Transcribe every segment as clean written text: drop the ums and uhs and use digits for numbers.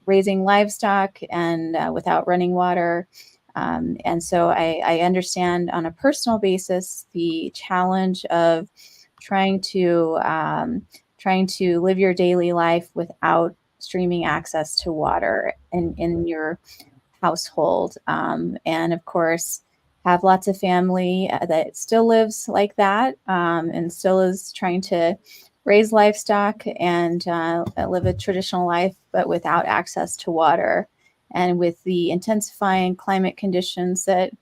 raising livestock and without running water. And so I understand on a personal basis the challenge of trying to live your daily life without streaming access to water in your household. And of course, have lots of family that still lives like that, and still is trying to raise livestock and live a traditional life, but without access to water. And with the intensifying climate conditions that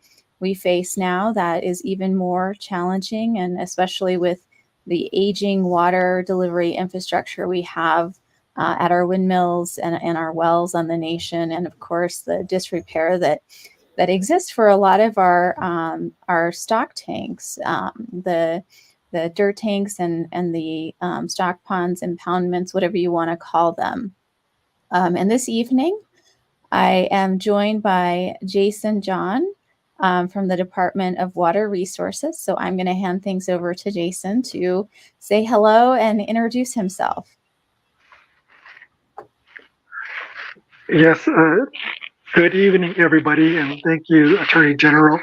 we face now, that is even more challenging, and especially with the aging water delivery infrastructure we have at our windmills and our wells on the nation, and of course the disrepair that exists for a lot of our stock tanks, the dirt tanks and the stock ponds, impoundments, whatever you want to call them. And this evening, I am joined by Jason John from the Department of Water Resources. So I'm going to hand things over to Jason to say hello and introduce himself. Yes, good evening, everybody, and thank you, Attorney General.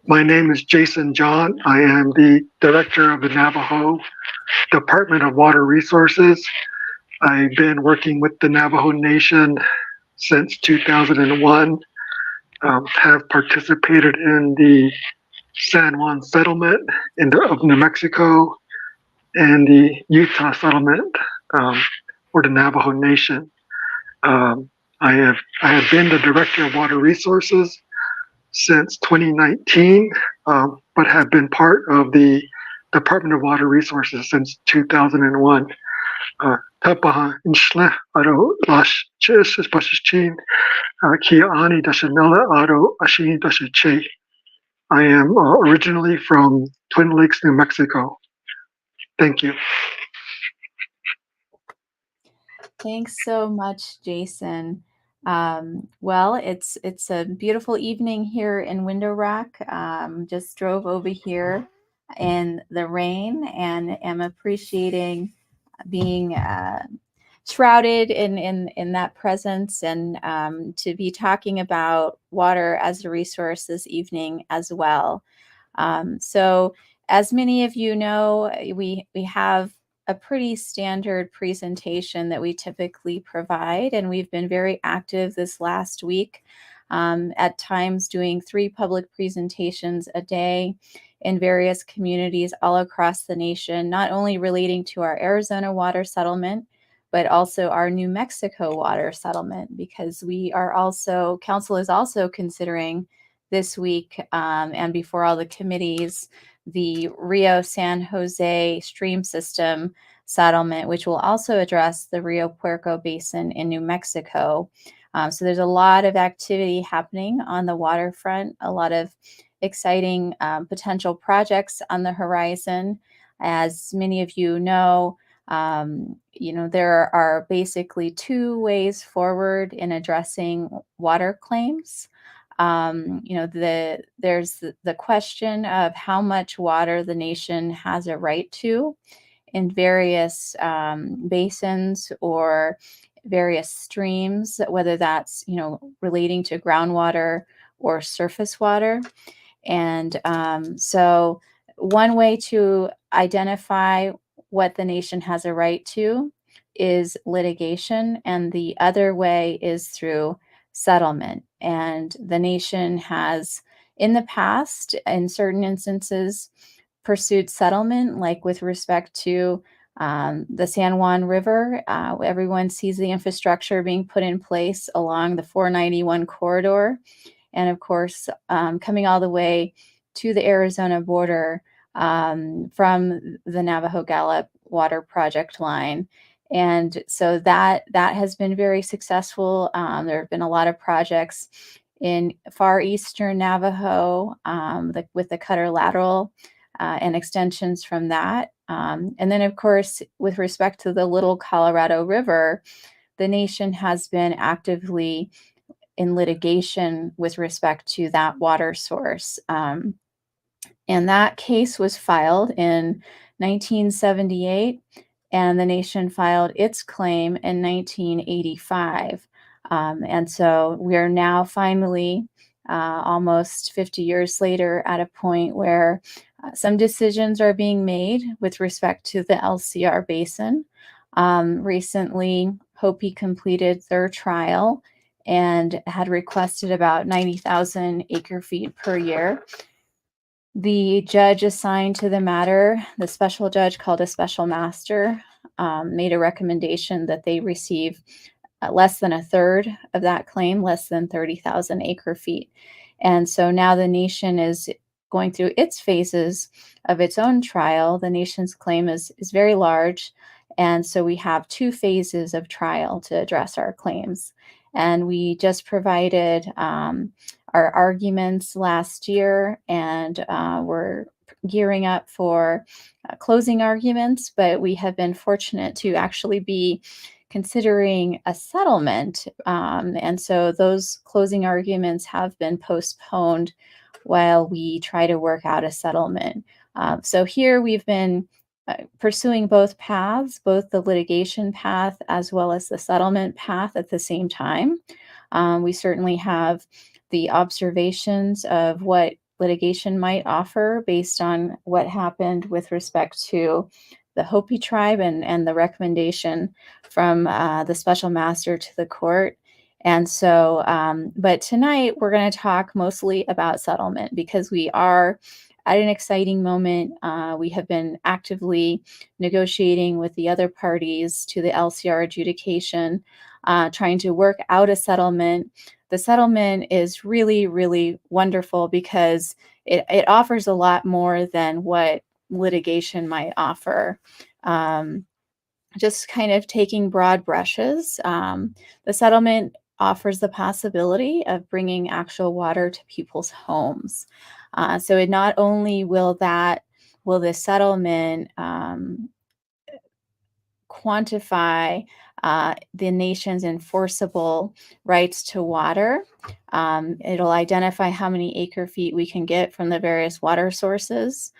My name is Jason John. I am the Director of the Navajo Department of Water Resources. I've been working with the Navajo Nation since 2001, have participated in the San Juan settlement of New Mexico and the Utah settlement for the Navajo Nation. I have been the Director of Water Resources since 2019, but have been part of the Department of Water Resources since 2001. Tapaha inshle aro lash chis pasichin kia ani dashanella aro ashini dashiche. I am originally from Twin Lakes, New Mexico. Thank you. Thanks so much, Jason. Well, it's a beautiful evening here in Window Rock. Just drove over here in the rain and am appreciating being shrouded in that presence, and to be talking about water as a resource this evening as well. So, as many of you know, we have a pretty standard presentation that we typically provide, and we've been very active this last week, at times doing 3 public presentations a day in various communities all across the nation, not only relating to our Arizona water settlement, but also our New Mexico water settlement, because council is also considering this week, and before all the committees, the Rio San Jose stream system settlement, which will also address the Rio Puerco Basin in New Mexico. So there's a lot of activity happening on the waterfront, a lot of exciting potential projects on the horizon. As many of you know, there are basically 2 ways forward in addressing water claims. There's the question of how much water the nation has a right to in various basins or various streams, whether that's relating to groundwater or surface water. And so one way to identify what the nation has a right to is litigation, and the other way is through settlement. And the nation has, in the past, in certain instances, pursued settlement, like with respect to the San Juan River. Everyone sees the infrastructure being put in place along the 491 corridor, and of course, coming all the way to the Arizona border from the Navajo Gallup Water Project line. And so that has been very successful. There have been a lot of projects in far eastern Navajo, with the Cutter Lateral and extensions from that. And then, of course, with respect to the Little Colorado River, the nation has been actively in litigation with respect to that water source. And that case was filed in 1978, and the nation filed its claim in 1985. And so we are now finally, almost 50 years later, at a point where some decisions are being made with respect to the LCR basin. Recently, Hopi completed their trial and had requested about 90,000 acre feet per year. The judge assigned to the matter, the special judge called a special master, made a recommendation that they receive less than a third of that claim, less than 30,000 acre feet. And so now the nation is going through its phases of its own trial. The nation's claim is very large. And so we have two phases of trial to address our claims. And we just provided our arguments last year, and we're gearing up for closing arguments, but we have been fortunate to actually be considering a settlement. And so those closing arguments have been postponed while we try to work out a settlement. So here we've been pursuing both paths, both the litigation path as well as the settlement path at the same time. We certainly have the observations of what litigation might offer based on what happened with respect to the Hopi tribe and the recommendation from the special master to the court. And so, but tonight we're going to talk mostly about settlement because we are at an exciting moment. We have been actively negotiating with the other parties to the LCR adjudication, trying to work out a settlement. The settlement is really, really wonderful because it offers a lot more than what litigation might offer. Just kind of taking broad brushes, the settlement offers the possibility of bringing actual water to people's homes. So it not only will the settlement quantify the nation's enforceable rights to water. It'll identify how many acre feet we can get from the various water sources,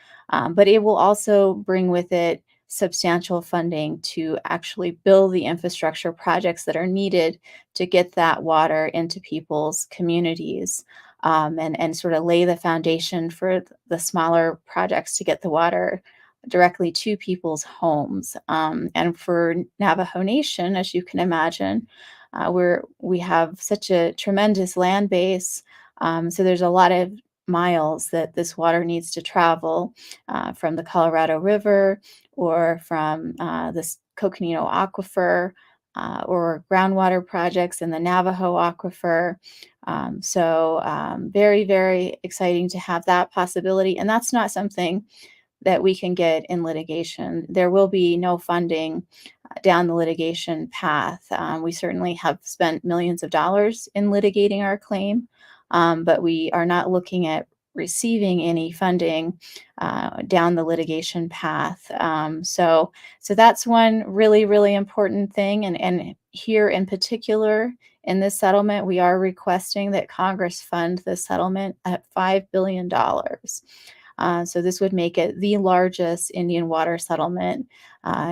but it will also bring with it substantial funding to actually build the infrastructure projects that are needed to get that water into people's communities. And sort of lay the foundation for the smaller projects to get the water directly to people's homes. And for Navajo Nation, as you can imagine, we have such a tremendous land base. So there's a lot of miles that this water needs to travel from the Colorado River or from this Coconino Aquifer or groundwater projects in the Navajo Aquifer. Very, very exciting to have that possibility. And that's not something that we can get in litigation. There will be no funding down the litigation path. We certainly have spent millions of dollars in litigating our claim, but we are not looking at receiving any funding down the litigation path. So that's one really, really important thing. And here in particular, in this settlement, we are requesting that Congress fund the settlement at $5 billion. So this would make it the largest Indian water settlement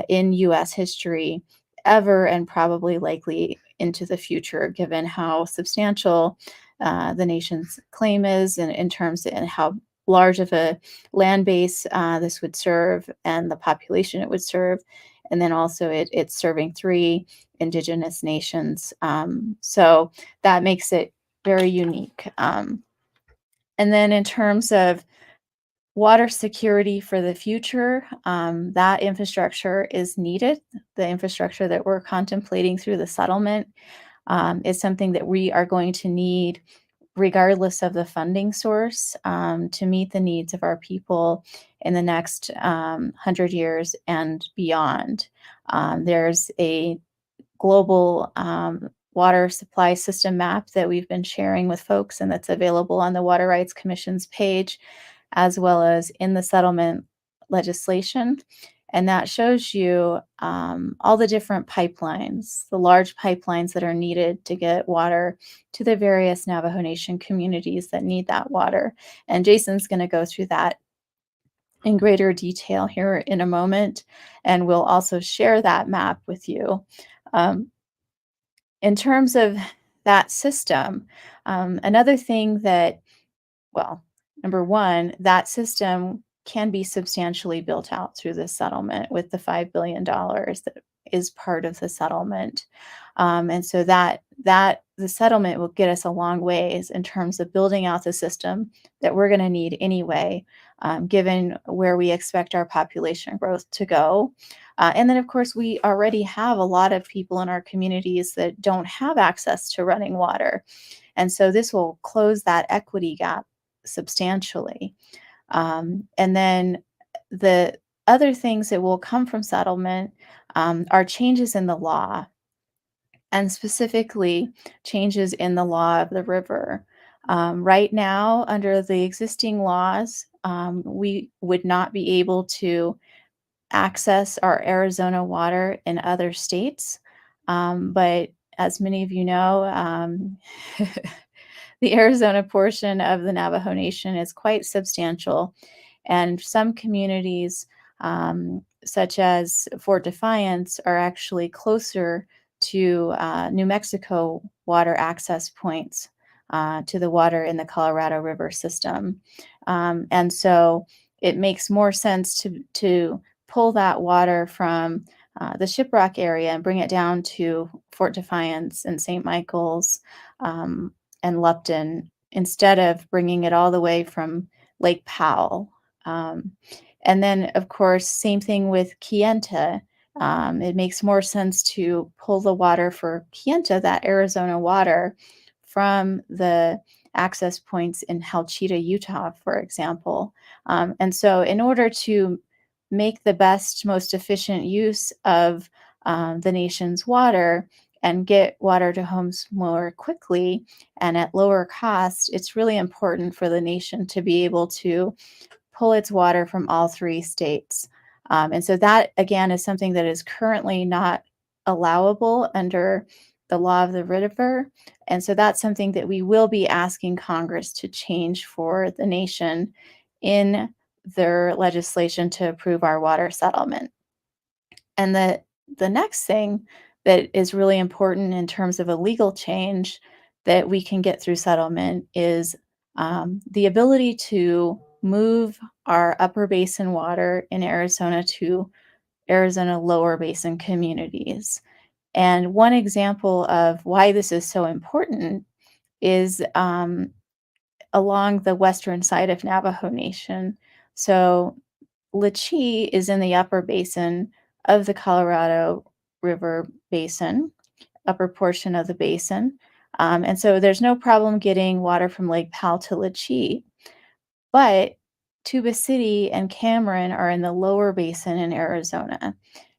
in U.S. history ever, and probably likely into the future, given how substantial the nation's claim is in terms of and how large of a land base this would serve and the population it would serve. And then also it's serving 3 indigenous nations. So that makes it very unique. And then in terms of water security for the future, that infrastructure is needed. The infrastructure that we're contemplating through the settlement is something that we are going to need regardless of the funding source to meet the needs of our people in the next 100 years and beyond. There's a global water supply system map that we've been sharing with folks, and that's available on the Water Rights Commission's page, as well as in the settlement legislation. And that shows you all the different pipelines, the large pipelines that are needed to get water to the various Navajo Nation communities that need that water. And Jason's going to go through that in greater detail here in a moment, and we'll also share that map with you. In terms of that system. Another thing that, well, number one, that system can be substantially built out through this settlement with the $5 billion that is part of the settlement. And so that the settlement will get us a long ways in terms of building out the system that we're going to need anyway, given where we expect our population growth to go. And then, of course, we already have a lot of people in our communities that don't have access to running water. And so this will close that equity gap substantially. And then the other things that will come from settlement are changes in the law, and specifically changes in the law of the river. Right now, under the existing laws, we would not be able to access our Arizona water in other states. But as many of you know, the Arizona portion of the Navajo Nation is quite substantial, and some communities, such as Fort Defiance, are actually closer to New Mexico water access points to the water in the Colorado River system. And so it makes more sense to pull that water from the Shiprock area and bring it down to Fort Defiance and St. Michael's, and Lupton, instead of bringing it all the way from Lake Powell. Um, and then, of course, same thing with Kayenta. It makes more sense to pull the water for Kayenta, that Arizona water, from the access points in Halchita, Utah, for example. And so, in order to make the best, most efficient use of the nation's water and get water to homes more quickly and at lower cost, it's really important for the nation to be able to pull its water from all three states. And so that, again, is something that is currently not allowable under the law of the river. And so that's something that we will be asking Congress to change for the nation in their legislation to approve our water settlement. And the next thing that is really important in terms of a legal change that we can get through settlement is the ability to move our upper basin water in Arizona to Arizona lower basin communities. And one example of why this is so important is along the western side of Navajo Nation. So Lachey is in the upper basin of the Colorado River basin, upper portion of the basin. And so there's no problem getting water from Lake Powell to Lachey. But Tuba City and Cameron are in the lower basin in Arizona.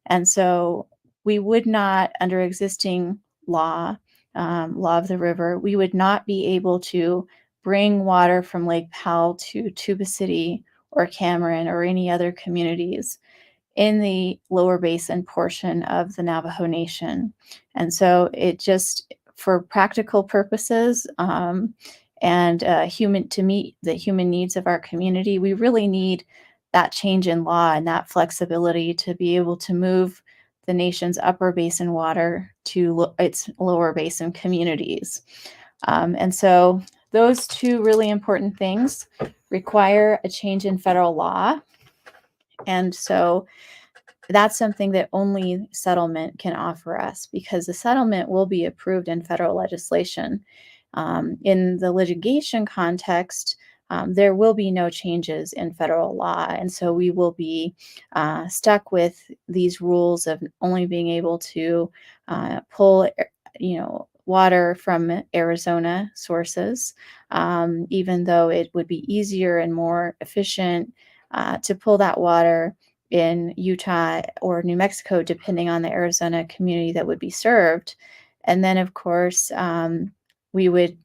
And so we would not, under existing law, law of the river, we would not be able to bring water from Lake Powell to Tuba City or Cameron or any other communities in the lower basin portion of the Navajo Nation. And so it just, for practical purposes, and human to meet the human needs of our community, we really need that change in law and that flexibility to be able to move the nation's upper basin water to its lower basin communities. And so those two really important things require a change in federal law. And so that's something that only settlement can offer us, because the settlement will be approved in federal legislation. In the litigation context, there will be no changes in federal law. And so we will be stuck with these rules of only being able to pull, water from Arizona sources, even though it would be easier and more efficient to pull that water in Utah or New Mexico, depending on the Arizona community that would be served. And then, of course, we would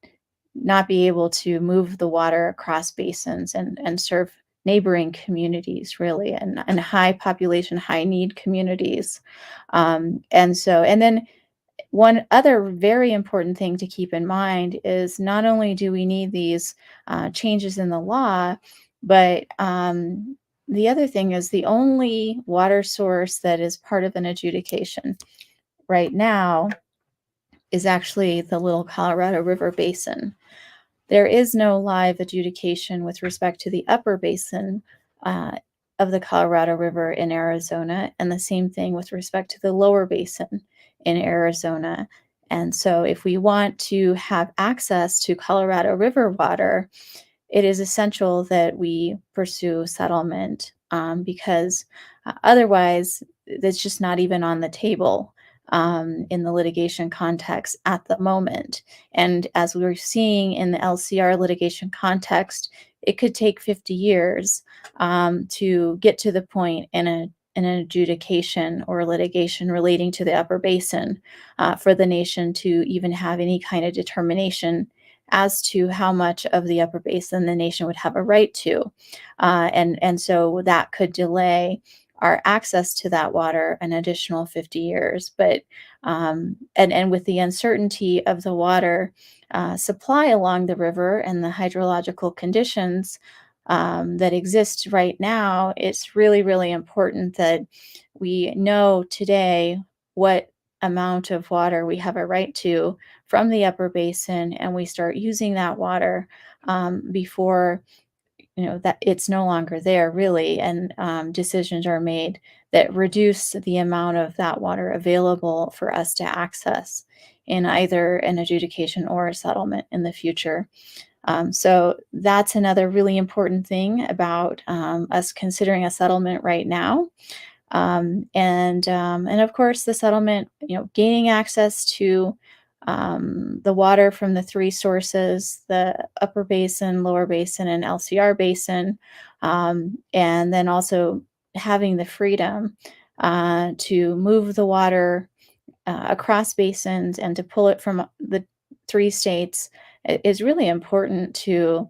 not be able to move the water across basins and serve neighboring communities, really, and high population, high need communities. And then one other very important thing to keep in mind is not only do we need these changes in the law, but the other thing is the only water source that is part of an adjudication right now is actually the Little Colorado River Basin. There is no live adjudication with respect to the upper basin of the Colorado River in Arizona, and the same thing with respect to the lower basin in Arizona. And so, if we want to have access to Colorado River water, it is essential that we pursue settlement because otherwise, it's just not even on the table in the litigation context at the moment. And as we're seeing in the LCR litigation context, it could take 50 years to get to the point in an adjudication or litigation relating to the upper basin for the nation to even have any kind of determination as to how much of the upper basin the nation would have a right to. And so that could delay our access to that water an additional 50 years. But and with the uncertainty of the water supply along the river and the hydrological conditions that exist right now, it's really, really important that we know today what amount of water we have a right to from the upper basin, and we start using that water before that it's no longer there really, and decisions are made that reduce the amount of that water available for us to access in either an adjudication or a settlement in the future. So that's another really important thing about us considering a settlement right now. And of course, the settlement, gaining access to the water from the three sources, the upper basin, lower basin, and LCR basin, and then also having the freedom to move the water across basins and to pull it from the three states is really important to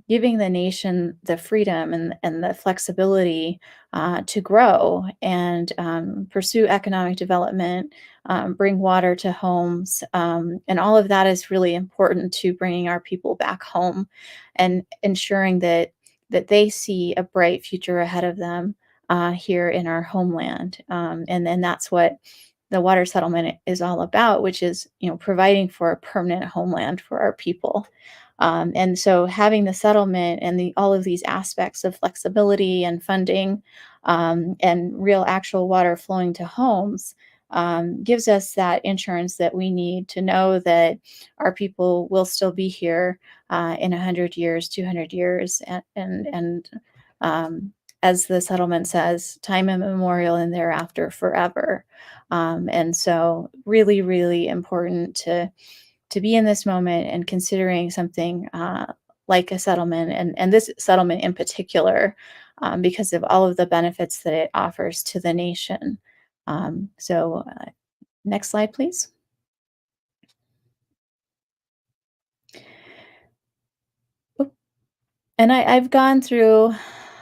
giving the nation the freedom and the flexibility to grow and pursue economic development, bring water to homes. And all of that is really important to bringing our people back home and ensuring that they see a bright future ahead of them here in our homeland. And then that's what the water settlement is all about, which is providing for a permanent homeland for our people. And so having the settlement and all of these aspects of flexibility and funding and real actual water flowing to homes gives us that insurance that we need to know that our people will still be here in 100 years, 200 years, and as the settlement says, time immemorial and thereafter forever. And so really, really important to be in this moment and considering something like a settlement, and this settlement in particular, because of all of the benefits that it offers to the nation. So next slide, please. And I've gone through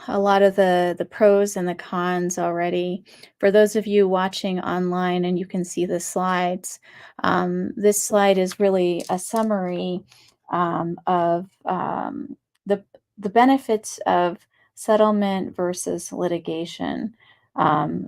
a lot of the pros and the cons already. For those of you watching online and you can see the slides, this slide is really a summary of the the benefits of settlement versus litigation.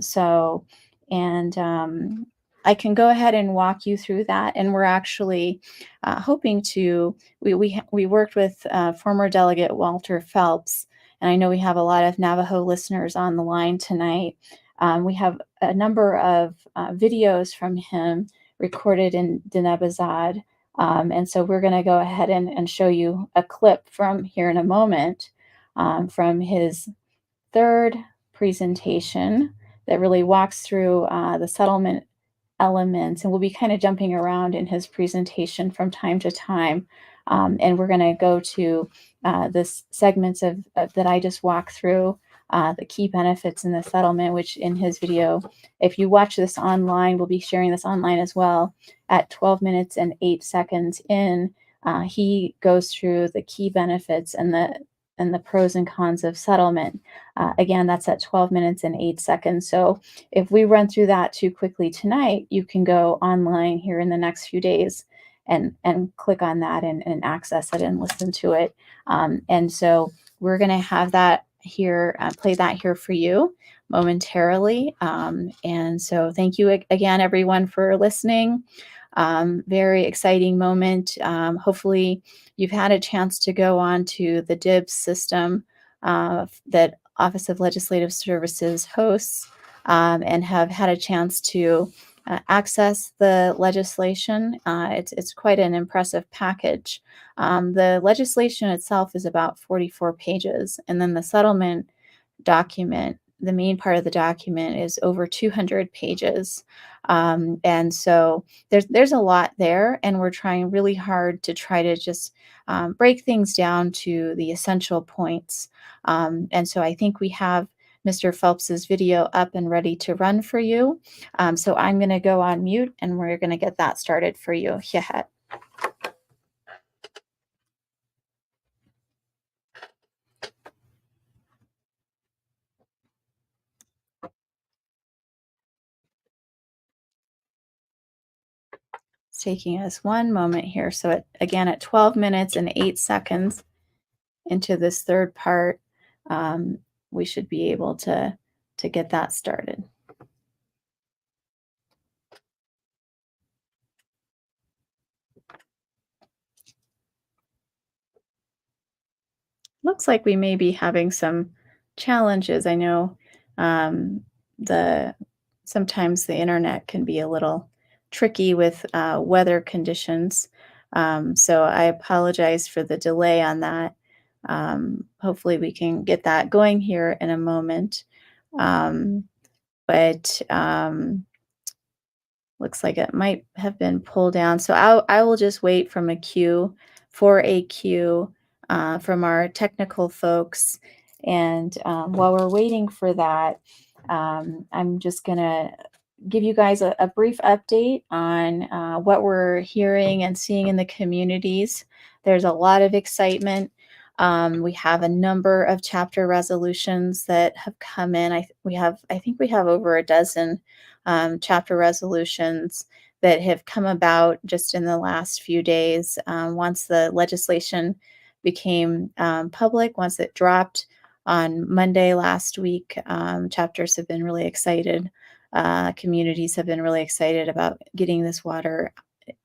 So, and I can go ahead and walk you through that. And we're actually hoping to. We worked with former delegate Walter Phelps, and I know we have a lot of Navajo listeners on the line tonight. We have a number of videos from him recorded in Denebazad, and so we're going to go ahead and show you a clip from here in a moment from his third presentation that really walks through the settlement elements, and we'll be kind of jumping around in his presentation from time to time. And we're going to go to this segments of that I just walked through, the key benefits in the settlement, which in his video, if you watch this online, we'll be sharing this online as well, at 12 minutes and 8 seconds in, he goes through the key benefits and the pros and cons of settlement. Again, that's at 12 minutes and 8 seconds. So if we run through that too quickly tonight, you can go online here in the next few days and click on that and access it and listen to it. And so we're going to have that here, play that here for you momentarily. And so thank you again, everyone, for listening. Very exciting moment. Hopefully, you've had a chance to go on to the DIBS system that Office of Legislative Services hosts and have had a chance to access the legislation. It's quite an impressive package. The legislation itself is about 44 pages, and then the settlement document, the main part of the document, is over 200 pages. And so there's a lot there, and we're trying really hard to try to just break things down to the essential points. And so I think we have Mr. Phelps's video up and ready to run for you. So I'm going to go on mute, and we're going to get that started for you. Yeah. It's taking us one moment here. So again, at 12 minutes and 8 seconds into this third part, um, we should be able to get that started. Looks like we may be having some challenges. I know the sometimes the internet can be a little tricky with weather conditions. So I apologize for the delay on that. Hopefully we can get that going here in a moment. But looks like it might have been pulled down. So I will just wait from a queue for a queue from our technical folks. And while we're waiting for that, I'm just going to give you guys a brief update on what we're hearing and seeing in the communities. There's a lot of excitement. We have a number of chapter resolutions that have come in. I think we have over a dozen chapter resolutions that have come about just in the last few days. Once the legislation became public, once it dropped on Monday last week, chapters have been really excited. Communities have been really excited about getting this water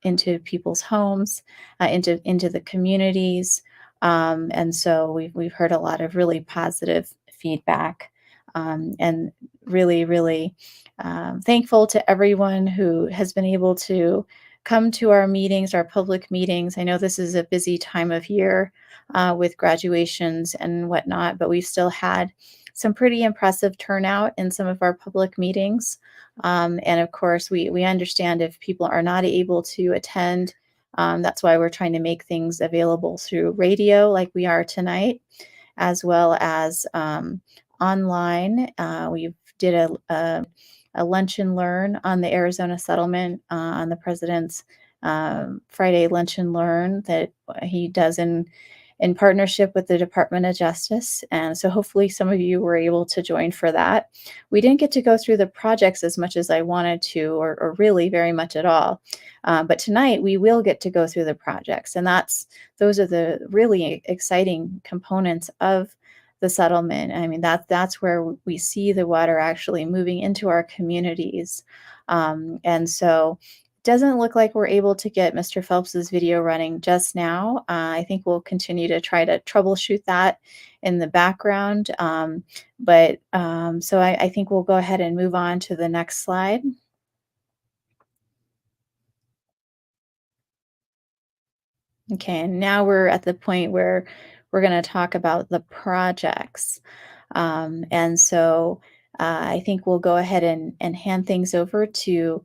into people's homes, into the communities. And so we've heard a lot of really positive feedback, and really thankful to everyone who has been able to come to our meetings, our public meetings. I know this is a busy time of year with graduations and whatnot, but we've still had some pretty impressive turnout in some of our public meetings. And of course, we understand if people are not able to attend. That's why we're trying to make things available through radio like we are tonight, as well as online. We did a lunch and learn on the Arizona settlement on the president's Friday lunch and learn that he does in partnership with the Department of Justice. And so hopefully some of you were able to join for that. We didn't get to go through the projects as much as I wanted to, or really very much at all. But tonight we will get to go through the projects. And those are the really exciting components of the settlement. I mean, that's where we see the water actually moving into our communities. And so doesn't look like we're able to get Mr. Phelps's video running just now. I think we'll continue to try to troubleshoot that in the background. So I think we'll go ahead and move on to the next slide. Okay, and now we're at the point where we're going to talk about the projects. And so I think we'll go ahead and hand things over to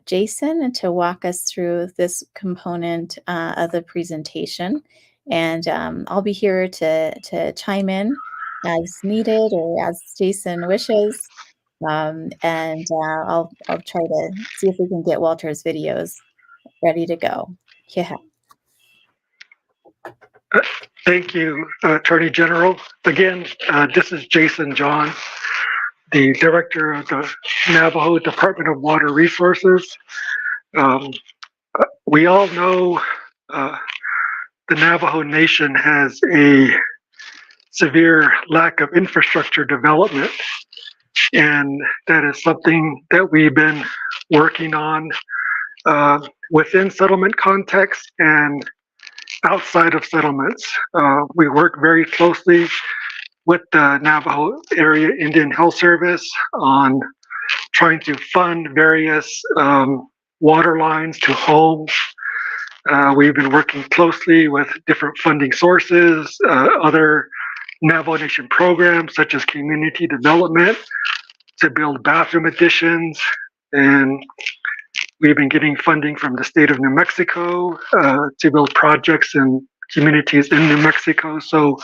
Jason to walk us through this component of the presentation. And I'll be here to chime in as needed or as Jason wishes. I'll try to see if we can get Walter's videos ready to go. Yeah. Thank you, Attorney General. Again, this is Jason John, the Director of the Navajo Department of Water Resources. We all know the Navajo Nation has a severe lack of infrastructure development, and that is something that we've been working on within settlement context and outside of settlements. We work very closely with the Navajo Area Indian Health Service on trying to fund various water lines to homes. We've been working closely with different funding sources, other Navajo Nation programs such as community development to build bathroom additions, and we've been getting funding from the state of New Mexico to build projects in communities in New Mexico. So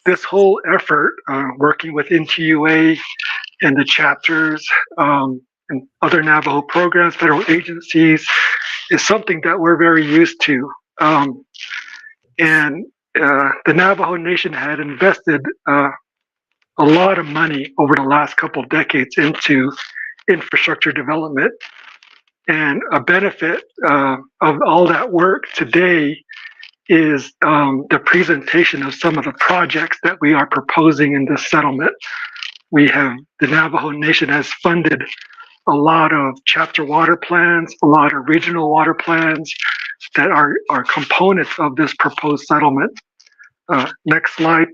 this whole effort, working with NTUA and the chapters and other Navajo programs, federal agencies, is something that we're very used to. And the Navajo Nation had invested a lot of money over the last couple of decades into infrastructure development. And a benefit of all that work today is the presentation of some of the projects that we are proposing in this settlement. The Navajo Nation has funded a lot of chapter water plans, a lot of regional water plans that are components of this proposed settlement. Next slide.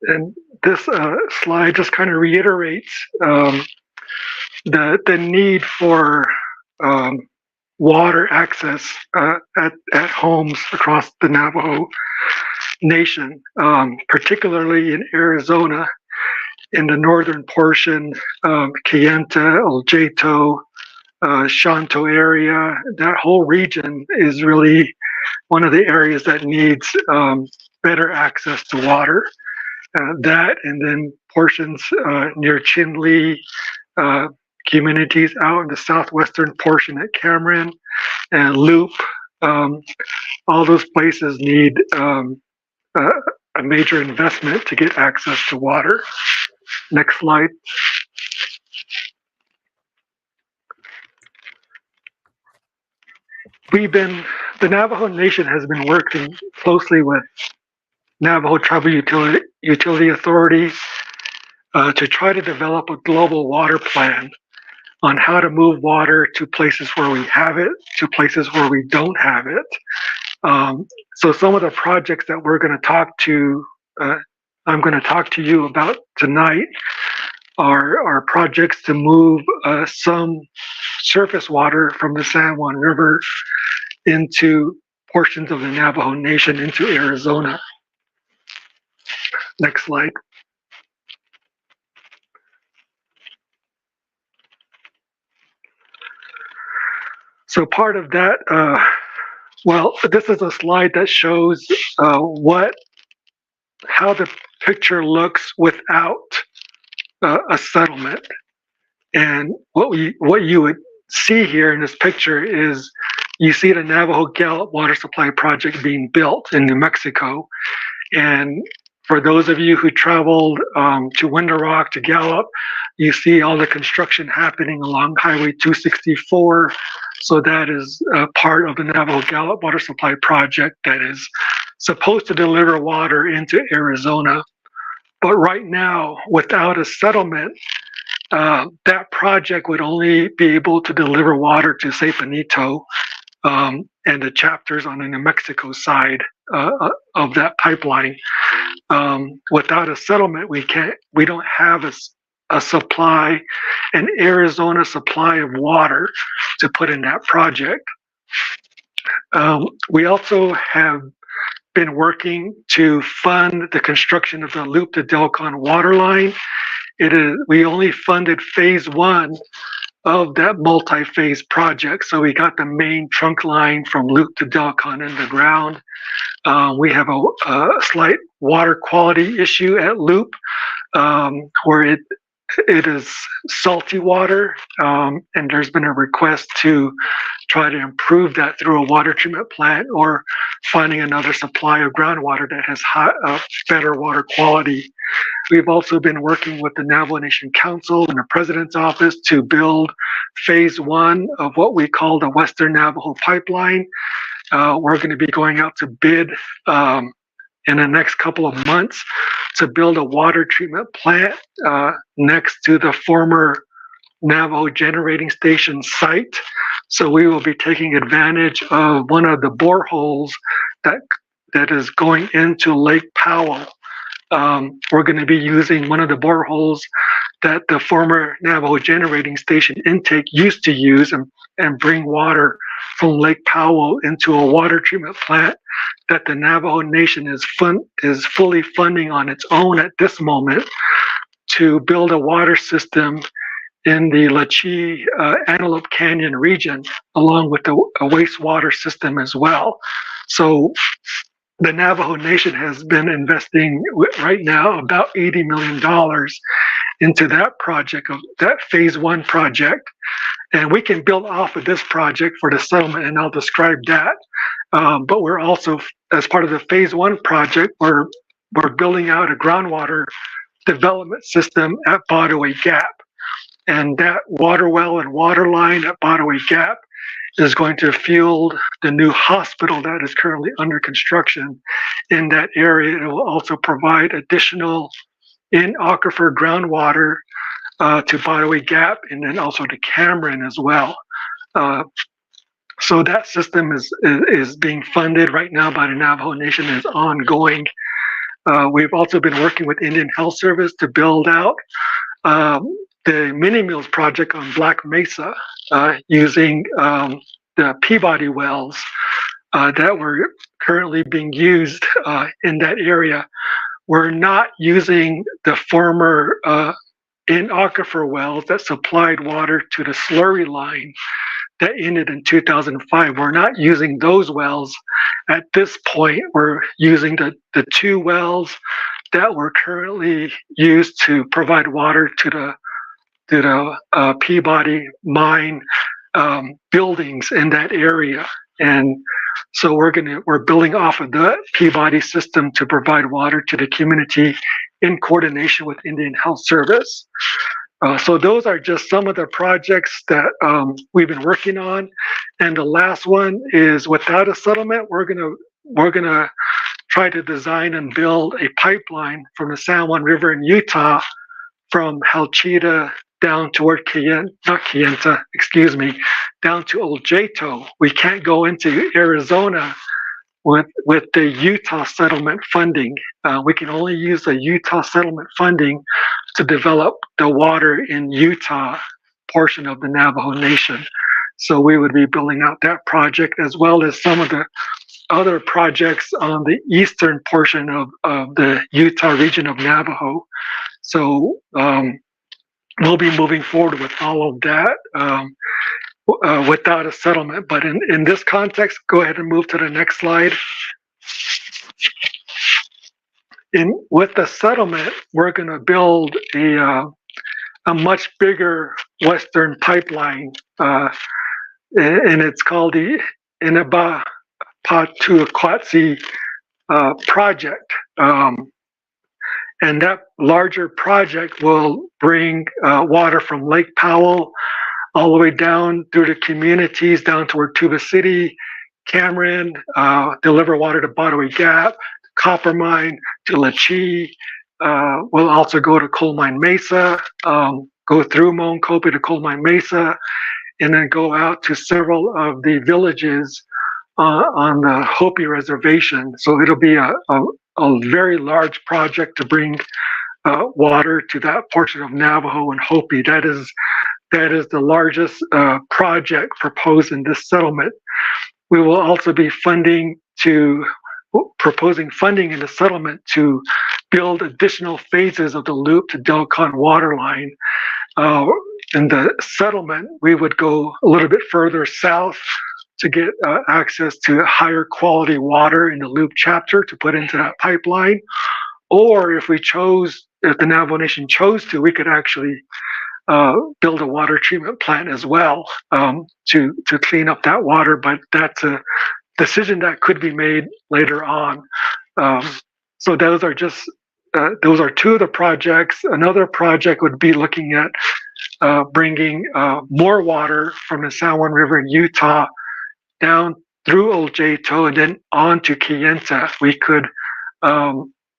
And this slide just kind of reiterates the need for water access at homes across the Navajo Nation, particularly in Arizona, in the northern portion of Kayenta, Oljeto, Shanto area. That whole region is really one of the areas that needs better access to water. That and then portions near Chinle, communities out in the southwestern portion at Cameron and Loop. All those places need a major investment to get access to water. Next slide. The Navajo Nation has been working closely with Navajo Tribal Utility Authorities to try to develop a global water plan on how to move water to places where we have it, to places where we don't have it. So some of the projects that I'm going to talk to you about tonight are projects to move some surface water from the San Juan River into portions of the Navajo Nation into Arizona. Next slide. So part of that, this is a slide that shows how the picture looks without a settlement. And what you would see here in this picture is you see the Navajo Gallup water supply project being built in New Mexico. And for those of you who traveled to Window Rock, to Gallup, you see all the construction happening along Highway 264. So that is part of the Navajo Gallup water supply project that is supposed to deliver water into Arizona. But right now, without a settlement, that project would only be able to deliver water to San Benito and the chapters on the New Mexico side of that pipeline. Without a settlement, we don't have a supply, an Arizona supply of water to put in that project. We also have been working to fund the construction of the Loop to Delcon water line. We only funded phase one of that multi-phase project. So we got the main trunk line from Loop to Delcon in the ground. We have a slight water quality issue at Loop where it is salty water, and there's been a request to try to improve that through a water treatment plant or finding another supply of groundwater that has better water quality. We've also been working with the Navajo Nation Council and the President's Office to build phase one of what we call the Western Navajo Pipeline. We're going to be going out to bid in the next couple of months to build a water treatment plant next to the former Navajo Generating Station site. So we will be taking advantage of one of the boreholes that is going into Lake Powell. We're going to be using one of the boreholes that the former Navajo Generating Station intake used to use and bring water from Lake Powell into a water treatment plant that the Navajo Nation is fully funding on its own at this moment to build a water system in the Lachee Antelope Canyon region, along with a wastewater system as well. So the Navajo Nation has been investing right now about $80 million into that project, of that phase one project. And we can build off of this project for the settlement, and I'll describe that. But we're also, as part of the phase one project, we're building out a groundwater development system at Botaway Gap. And that water well and water line at Botaway Gap is going to fuel the new hospital that is currently under construction in that area. It will also provide additional in-aquifer groundwater to Botaway Gap and then also to Cameron as well. So that system is being funded right now by the Navajo Nation, is ongoing. We've also been working with Indian Health Service to build out the mini meals project on Black Mesa using the Peabody wells that were currently being used in that area. We're not using the former in-aquifer wells that supplied water to the slurry line that ended in 2005. We're not using those wells at this point. We're using the two wells that were currently used to provide water to the Peabody mine buildings in that area. And so we're building off of the Peabody system to provide water to the community in coordination with Indian Health Service. So those are just some of the projects that we've been working on. And the last one is, without a settlement, we're gonna try to design and build a pipeline from the San Juan River in Utah from Halchita down toward down to Old Jato. We can't go into Arizona with the Utah settlement funding. We can only use the Utah settlement funding to develop the water in Utah portion of the Navajo Nation. So we would be building out that project, as well as some of the other projects on the eastern portion of the Utah region of Navajo. So we'll be moving forward with all of that without a settlement. But in this context, go ahead and move to the next slide. With the settlement, we're going to build a much bigger western pipeline, and it's called the Inabapatuaquatsi project. And that larger project will bring water from Lake Powell all the way down through the communities, down toward Tuba City, Cameron, deliver water to Botaway Gap, Copper Mine, to Lachee. We'll also go to Coal Mine Mesa, go through Moenkopi to Coal Mine Mesa, and then go out to several of the villages on the Hopi Reservation. So it'll be a very large project to bring water to that portion of Navajo and Hopi. That is the largest project proposed in this settlement. We will also be proposing funding in the settlement to build additional phases of the loop to Delcon water line. In the settlement, we would go a little bit further south to get access to higher quality water in the loop chapter to put into that pipeline. Or if the Navajo Nation chose to, we could actually build a water treatment plant as well to clean up that water. But that's a decision that could be made later on. So those are two of the projects. Another project would be looking at bringing more water from the San Juan River in Utah down through Old Jato and then on to Kayenta. We could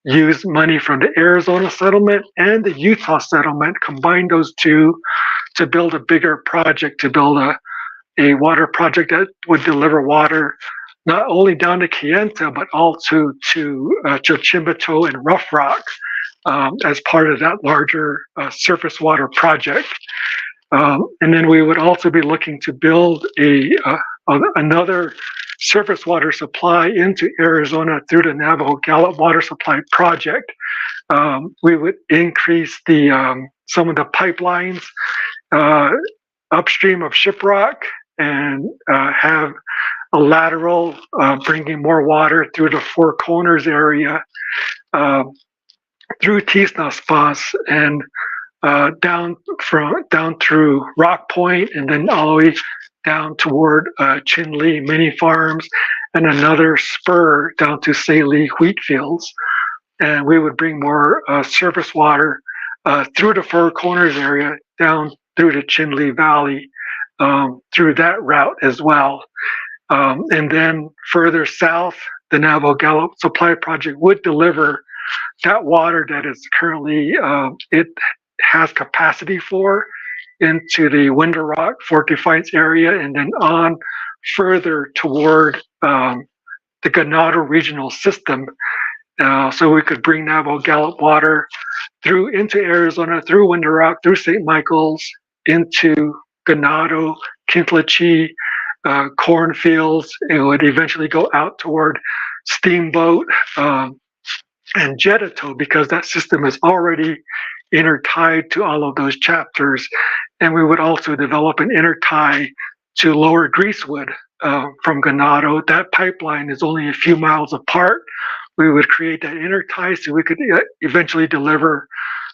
use money from the Arizona settlement and the Utah settlement, combine those two to build a bigger project, to build a water project that would deliver water not only down to Kayenta, but also to Chimbote and Rough Rock as part of that larger surface water project. And then we would also be looking to build another surface water supply into Arizona through the Navajo Gallup Water Supply Project. We would increase some of the pipelines upstream of Shiprock and have a lateral bringing more water through the Four Corners area, through Tisnaspas and down through Rock Point, and then all the way down toward Chinle Mini Farms, and another spur down to Saley wheat fields. And we would bring more surface water through the Four Corners area down through the Chinle Valley through that route as well. And then further south, the Navajo Gallup Supply Project would deliver that water that is currently it has capacity for into the Window Rock Fort Defiance area, and then on further toward the Ganado Regional System. So we could bring Navajo Gallup water through into Arizona, through Window Rock, through St. Michael's, into Ganado, Kintlachi, cornfields. It would eventually go out toward Steamboat and Jettato, because that system is already intertied to all of those chapters. And we would also develop an intertie to Lower Greasewood from Ganado. That pipeline is only a few miles apart. We would create that intertie so we could eventually deliver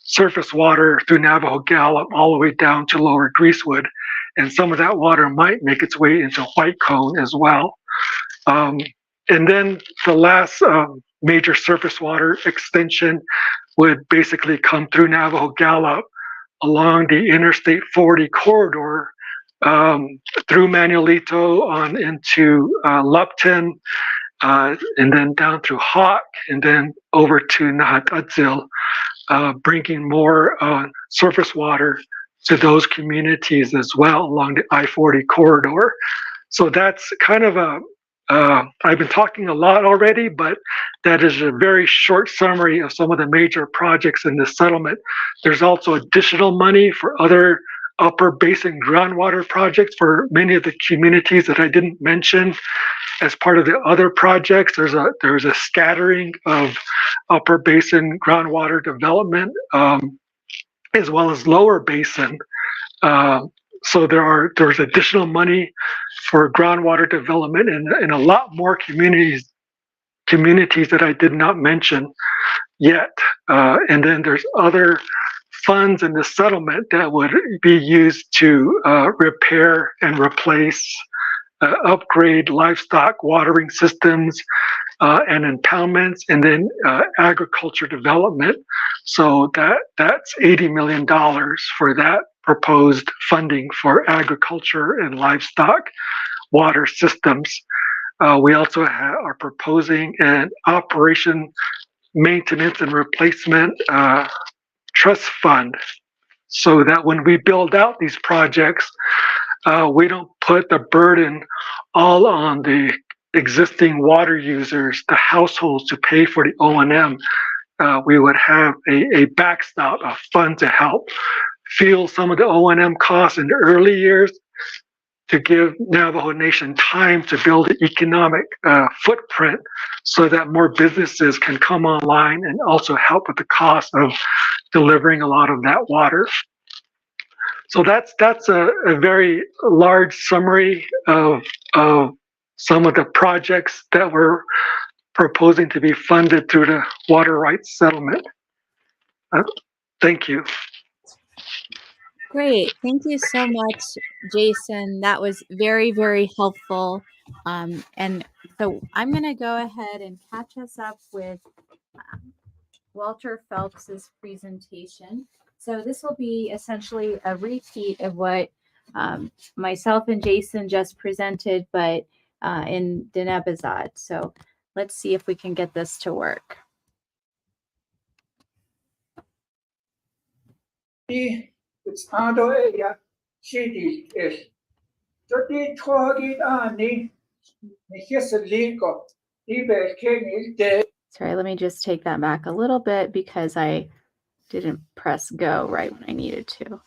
surface water through Navajo Gallup all the way down to Lower Greasewood. And some of that water might make its way into White Cone as well. And then the last major surface water extension would basically come through Navajo Gallup along the Interstate 40 corridor through Manuelito on into Lupton, and then down through Hawk, and then over to Nahatazil, bringing more surface water to those communities as well along the I-40 corridor. So that's kind of I've been talking a lot already, but that is a very short summary of some of the major projects in this settlement. There's also additional money for other upper basin groundwater projects for many of the communities that I didn't mention. As part of the other projects, there's a scattering of upper basin groundwater development, as well as lower basin. So there's additional money for groundwater development in a lot more communities that I did not mention yet. And then there's other funds in the settlement that would be used to repair and replace, upgrade livestock watering systems and impoundments, and then agriculture development. So that's $80 million for that proposed funding for agriculture and livestock water systems. We also are proposing an operation maintenance and replacement trust fund, so that when we build out these projects, we don't put the burden all on the existing water users, the households, to pay for the O&M. We would have a backstop, a fund to help feel some of the O&M costs in the early years, to give Navajo Nation time to build an economic footprint so that more businesses can come online and also help with the cost of delivering a lot of that water. So that's a very large summary of some of the projects that we're proposing to be funded through the water rights settlement. Thank you. Great. Thank you so much, Jason. That was very, very helpful. And so I'm going to go ahead and catch us up with Walter Phelps's presentation. So this will be essentially a repeat of what myself and Jason just presented, but in Dinebazad. So let's see if we can get this to work. It's Ando Ella. 시디 is 저기 토하기 아니 니히슬리고 이베 케니 데 Sorry, let me just take that back a little bit because I didn't press go right when I needed to.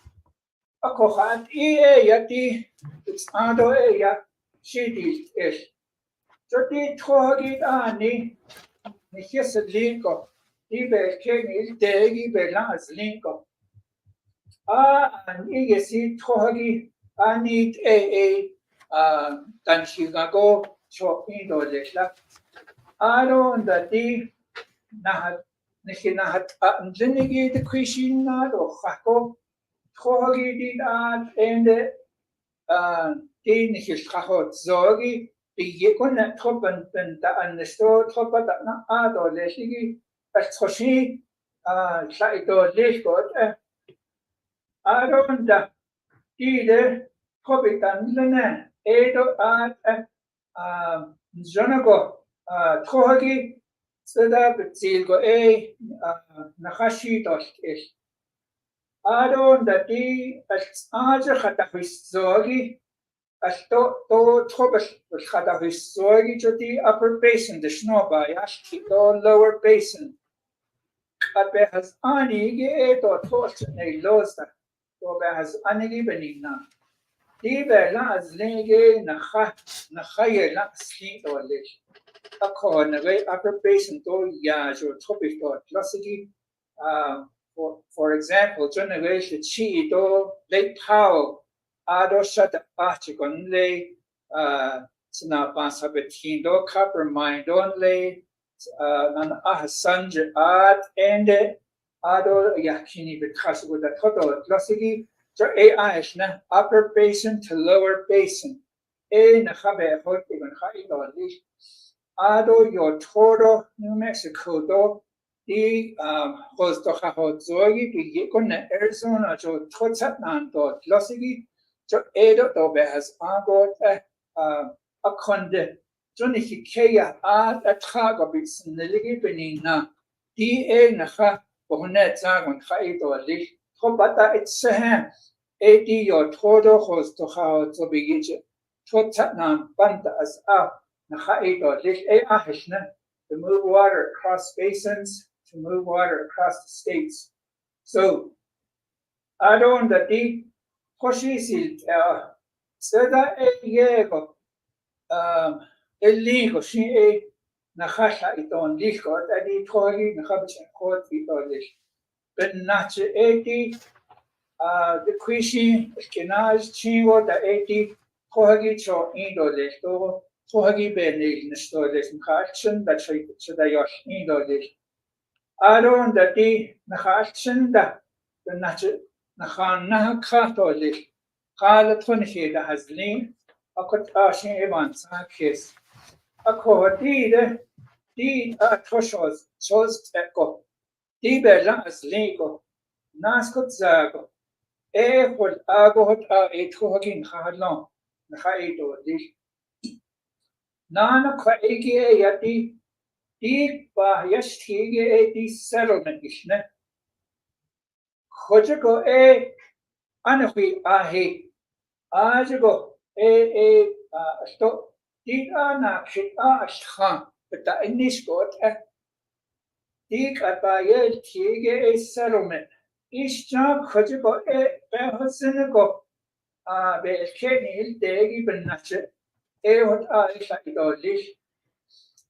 아코한 이에 야디 it's 아도에 야 시디 is 저기 토하기 아니 니히슬리고 이베 케니 데 이베 라슬리고 이게 시 토하기 아니 에 단시가고 쇼인도레라 아론다디 나hat 나hat 안진이기 드퀴신나도 하고 토하기 디다 엔데 디니히 하고 저기 비게콘 토번 벤다 안스토 토바다 아도레시기 아초시 사이도 레시고 아론다 디데 토비탄르네 에도 저나고 토하기 쓰다 비질고 나카시 도스케 아론다 디 아저 하다 히스조기 또 토바스 하다 히스조기 저디 upper basin the snowba 야시 또 lower basin 아베 has 아니게 또 토스네 로스타 또 has 아니게 베니나 디벨라 azlege nakhaya la sli dolech akho nage upper basin to ya jo topic to classici for example jonage chi to lake pow ado shut archicon le sna pasabetin do copper mine don le nan sanj at and ado yakini because with the total classici so AI is na upper basin to lower basin. Na habe heute gon khai do li. Ado yo toro New Mexico do di hos to ha zogi di gon Arizona jo totsat nan do losigi so edo do be has ago a konde so ni hikeya a trago bis neligi benina di na ha bonet zagon khai do li. Bata it's a eighty or total host to how to begin to Tatnam Banta as up Nahaid or Lish Ahishna to move water across basins, to move water across the states. So I don't the deep Hoshisi Seda Yego illegal she Nahasha it on Lishko that he told you Nahabishan court it or Lish. But not 80 the Quishi Skinaz Chingo the 80 Kohagi Cho Indolish to Kohagi Benny Nestolish Nakashin that should I yosh Indolish. I don't the D Nakashin that the Nacha Nahan Nakatolish Kala Tunishi that has lean a Kotashin Evans Kiss. A Kohadi D Toshos chose Echo. Dibe as lego, naskot zago, hol agohot tohagin hadlon, Nahaido di. Nana kwaege yati, di ba yashtige di settlement ishne. Hojago anahui ahe, ajago sto, di anakshit ashhan, but the English got Dik abayel tiege a settlement. Each job Hojigo Behosinigo be Kenil Degi Benache, what I Shadolish.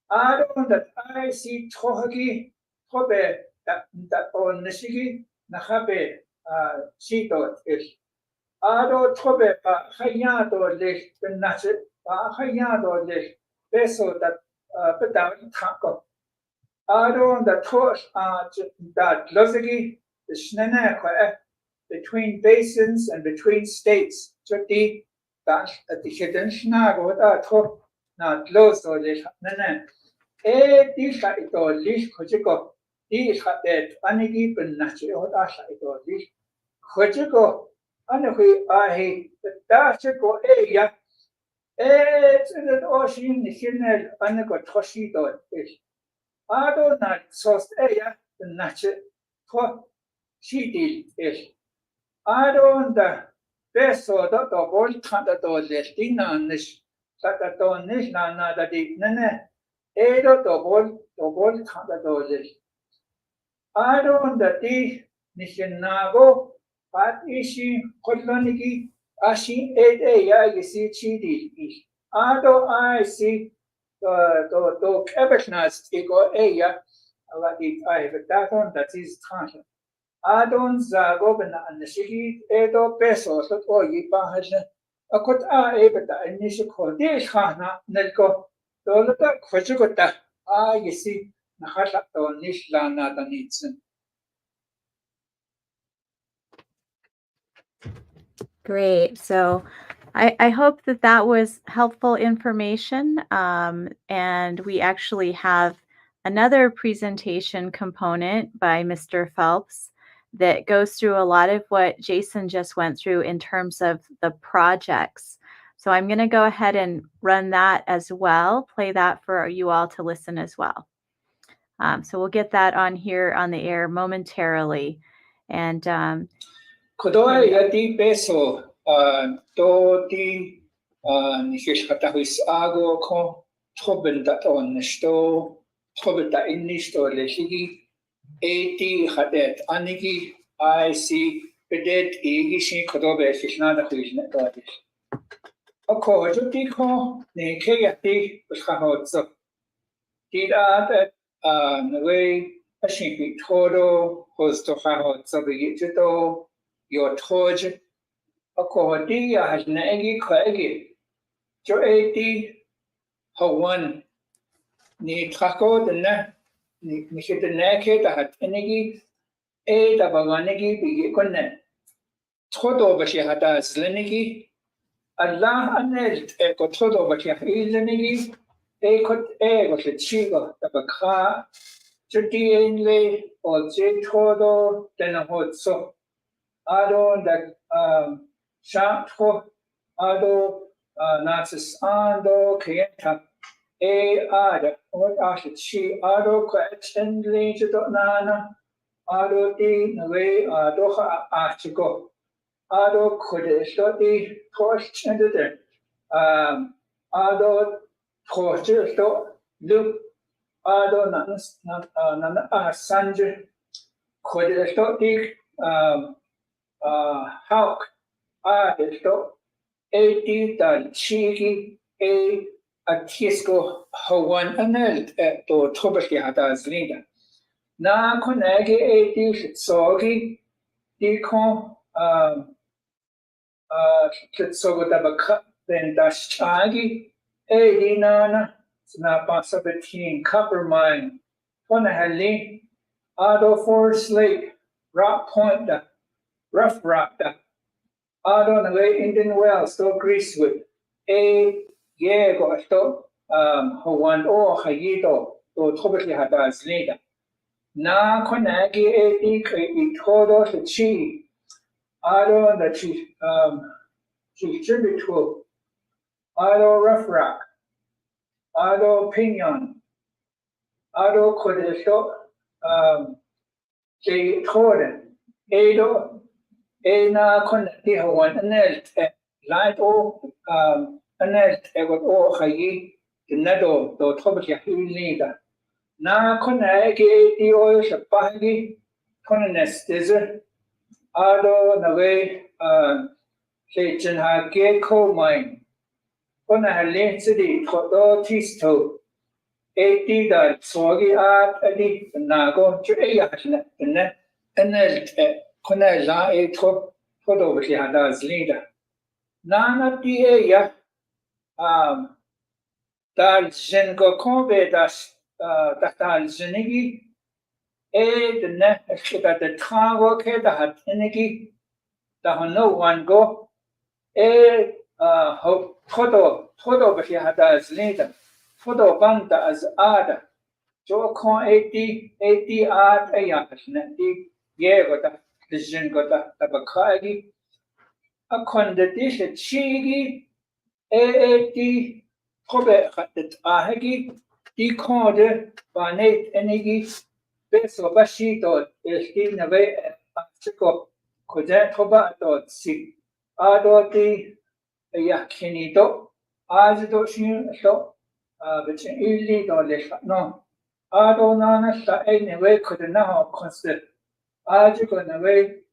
I don't that I see Tohagi Tobe that on Nishigi Nahabe Shito is. Ado Tobe Hayado Lish Benache, Hayado Lish, Beso that Bedown Taco. Ado the torch that lozigi the shnene between basins and between states. Choti that at the hidden shnago that to not loz or the nene. This ito lish kojiko. This that anigi ben nachi or asha ito lish. Kojiko anahi ahi the dashiko ya. It's in the ocean the hinel anago toshi do fish. Ado not sost eya the nache to she did is. Ado the peso da bol thanda to lesti na nish tata to nish na da di nene edo to bol thanda to lesti adon da ti nishinago pat ishi koloniki ashi ya yisi chidi ado I see to kebeshnas ego ya alagi I betakon that is tanha adon zago bena anashiki edo peso so o yipa hasna akot beta inishi khodi khana nelko dolata khojugota yisi nakhala to nishlana tanitsin. Great. So I hope that that was helpful information. And we actually have another presentation component by Mr. Phelps that goes through a lot of what Jason just went through in terms of the projects. So I'm going to go ahead and run that as well, play that for you all to listen as well. So we'll get that on here on the air momentarily. And Kodoa yati peso to ti nishish katahis ago ko troben dat on sto troben da in nisto leshigi 80 hadet anigi I see bedet igishi kodobe shishnada khujna tadis ako juti ko ne ke yati khahotso tira that way ashipi todo hosto khahotso bigito your torch according has nagi kwagi jo 80 hawan ni trako na ni hit na ke da hat nagi da baganagi bi konne todo bashi hata zlenigi Allah anel ko todo bashi hilnigi kot go se chigo da bakha chuti enle o je todo tena hotso ado that Shantro ado Nazis ando Kenta ada what chi ado questionly to nana ado di nwe ado article ado could study question the ado torture to look ado nan sanje could study how esto 80 dal chigi a tisco hawan anel to tobashi hata zlida na konagi 80 sogi di kon sogo tabaka then dash chagi 80 nana na pasabetin copper mine kona hali ado forest lake rock point rough rock ado na Indian Wells to Greasewood go to Hawan o Hayito to Tobaki hata zlida na konagi di todo the chi ado the chi tribute ado rough rock ado pinion ado kodesto the Torden edo na connecti hawan anelt light o anelt egot o hayi nado do tobaki hilida na konagi di o shapagi konestizer ado nawe se chenha ke coal mine kona hale city to tisto 80 da sogi at adi nago chu ya hasna ne anelt kona la todo basi hada zlida nana ti ya dal jen go kombe das dal jenigi the ne ekita the tango ke da hat enigi da no one go todo basi hada zlida todo banda as ada jo kon 80 at ya hasna ti go da vision got a bakagi a conditish chigi probe hat ahegi di code banet enigi beso bashi to esti nave achiko koja toba to si Adoti Yakinito, Azido Shin, so, which illy or less no. Adonana sa anyway could now consider. Ajigo away,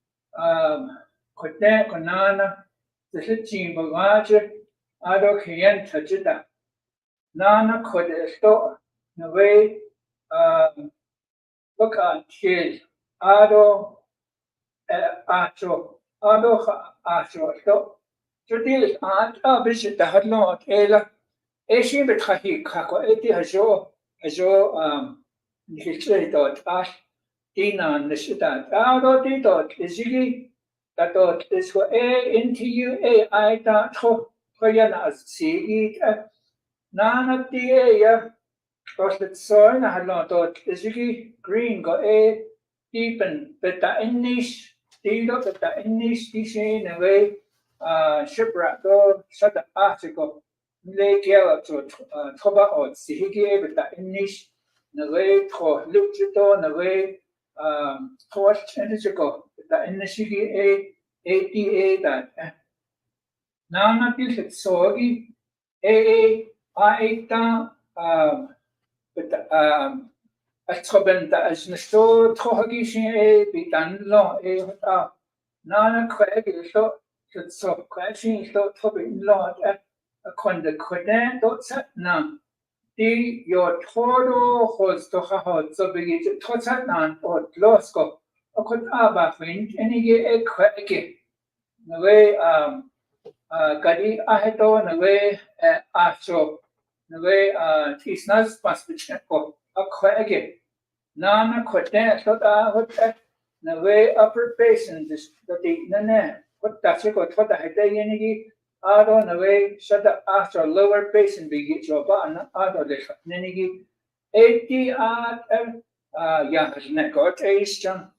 could then Konana, the Sitching Bavaja, Ado Kian Tajida. Nana could stop the way, look at kids. Ado Acho, Ado Acho, so. Judith aunt visit the Hadlon Ela, Ashi Bethahi Kako, Eti Hajo, History dot Ash, Dina and the Shidat. Ado di dot Izigi, that dot is for A into you, A I dot ho, Koyanas, see it. Nana dia, was the soil Hadlon dot Izigi, green go A, deepen, but the Inish, Dilo, but the Inish, Dishin away. Shipwreck do shut the article lay gala to toba or sihigi with the English the way to look to the way towards energygo with the English ADA that now not this sogi I with the Atobent as the store togi she be done long Nana Craig is so crashing so topic lot at a conda codan dot set nam. The your total holds to how so big it tot at nan or losco. A could abba wind any year a craig. The way Gadi Ahedo, the way Acho, the way Tisnas must be checked a craig. Nana codan so that the way upper basin is the name. What that's it got what the Hidayani out on the way, shut the after lower basin be get your button out of the Nenigi 80 art Yakas Nekot Asian.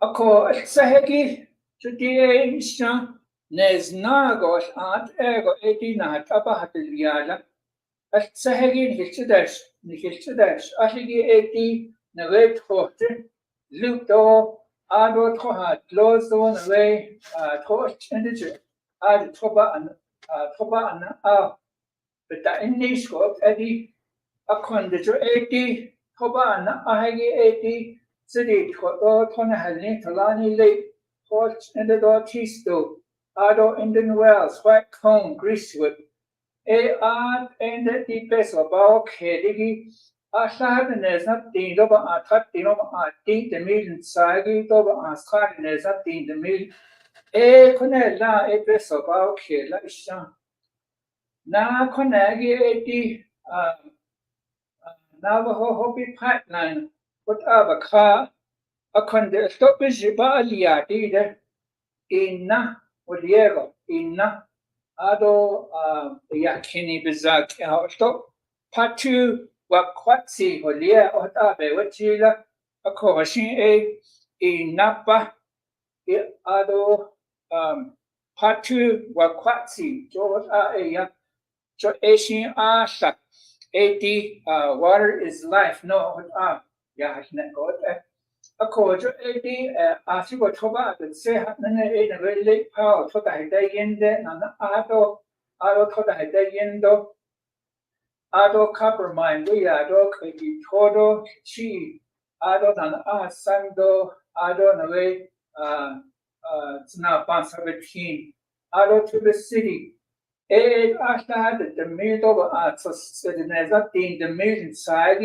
A co Sahegi to the Asian Nes Nagos art ego 80 night about the Yala. At Sahegi Histodash, Ashigi 80 Navet Horton, Luto. Ado toha close on away torch energy ad toba and but the English scope Eddie a conditor 80 toba and ahagi 80 city to tona halin talani lake torch and the door tisto Ado Indian Wells white cone greasewood a art and the best about Kedigi. Ashadness not the over a cut the over a deep the million sagi over a scarness not the million. A conella a best about Kela. Na conagi a the Navajo Hopi pipeline, put up a car, a conde stop Zibalia did inna Odiego, inna Ado Yakini Bizak stop. Part 2. Wakwatsi Holia Otabe Wachila, a Kovashin A Napa Ado Patu Wakwatsi, George A. Jo Asian Asha 80 water is life, no Yahnet God. A Kojo 80 Asibotoba, the say happening in a very late power, Tota Hidayende, and Ado Tota Hidayendo. Ado copper mine, we ado todo chi, ado nan sando, ado na way, it's now 17, ado to the city. After had the middle of so the Nezatin, the million side,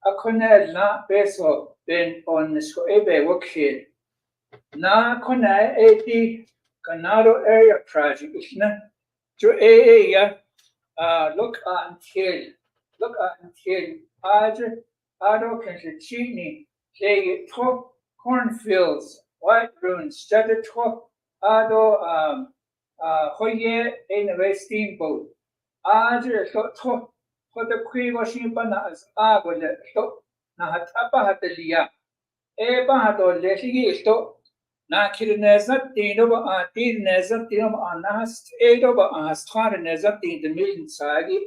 a conel not beso, then on the Scoebe work here. Na conel 80 Canado area project, isn't it? To look until Ado Kenshini, they talk cornfields, white ruins, studded talk Ado Hoye in a steamboat. Adre talk for the Queen washing bananas, Agole, Nahatapa Hatalia, Eba Hado Lesi stop. Na kirinezat dino ba tin nezat dino anast edo ba astrar nezat din de million sagi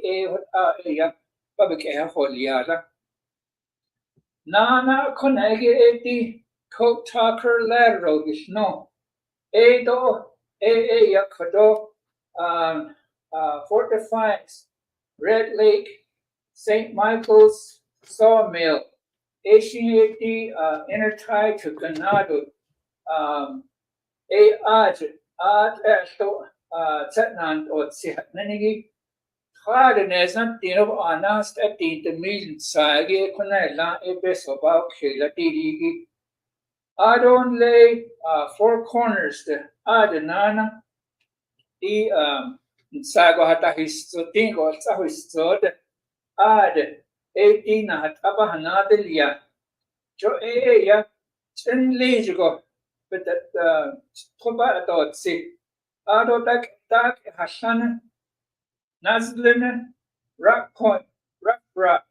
ya babek holiara na konege eti coat talker lero gishno Edo, Yakado, Fort Defiance, Red Lake, St. Michael's Sawmill, Asian Intertie to Ganado, Tetnan or Tsihatnanigi, Hardenesant, Dino Anast at the million Sagi, Conella, Ebes about Kila Digi. Adon lay four corners the Adenana, the Sago Hatahistotingo, Sahistod, Ad, 18 at Abahanadelia, Jo Ea, 10 legigo, but that Toba dot see. Ado tak Hashan, Nazlin, Rock Point, Rock,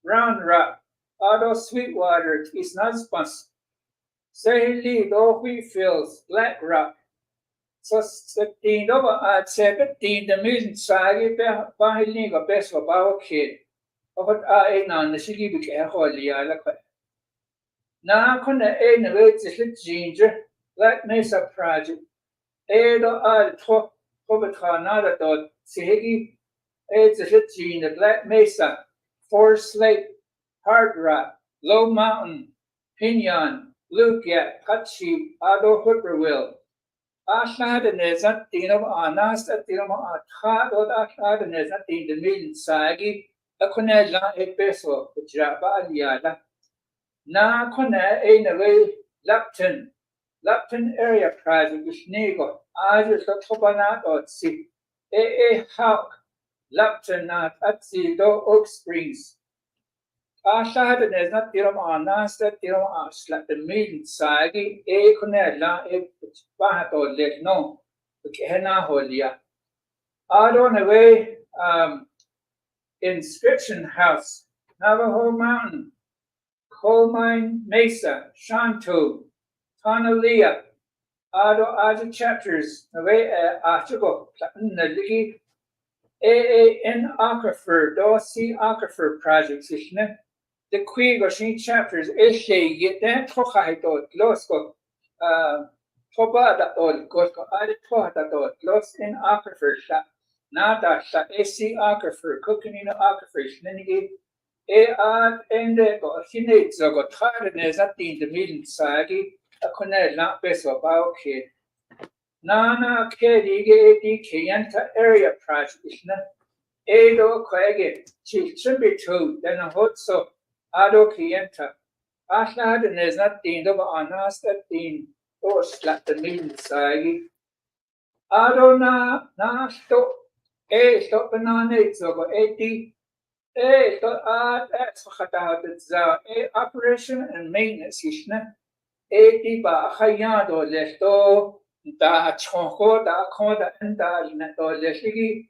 Round Rock, Ado Sweetwater is Nazpas. Sahili do Wheatfields, Black Rock. Så 17 at 17 the million sagi bahili ga best for bao kid. Of a nan the shigi big holy ala kwa. Na kuna na wait the ginger, Black Mesa project. Do al to nada dot sihigi. The ginger, Black Mesa, Forest Lake, Hard Rock, Low Mountain, Pinyon. Blue Gap, Pachi, Ado Hooperville. Ashladenes at Dinam Anas at Dinam Athat or Ashladenes at the million Sagi, a Conella e Peso, Jaba Aliada. Na Cona a away Lapton area project with Nego, Azus the Tobanat or Si, Hawk, Lapton at the Do Oak Springs. Ashladenes not Diram Anas that Diram Ashlat the million Sagi, Conella, Bahato let no, the Kehena Holia. Adon away inscription house, Navajo Mountain, Coal Mine Mesa, Shanto, Tanalia, Ado Aja chapters, away Achago, Naligi, AAN Aquifer, Dossi Aquifer projects, isn't it? The Quigoshin chapters, Eshe, get that Tohaito, Glosko, Toba that all, Gosko, Adi Toha that all, Glos in Aquifer, Nada, AC Aquifer, cooking in Aquifer, Shnenigi, Ad and the Hinates, or got tired at the million Sagi, a Conel not best about kid. Nana Kedi Kayanta area project, isn't it? Edo Quagget, Chief Tribute, then a hot so. Ado Kienta. Ashla and there's not deemed over Anas that deemed or slap the million sagi. Ado na stop. Stop banana over 80. Stop that's what operation and maintenance ishna. 80 ba Hayado lesto. Da chonko da konda and da linato leshigi.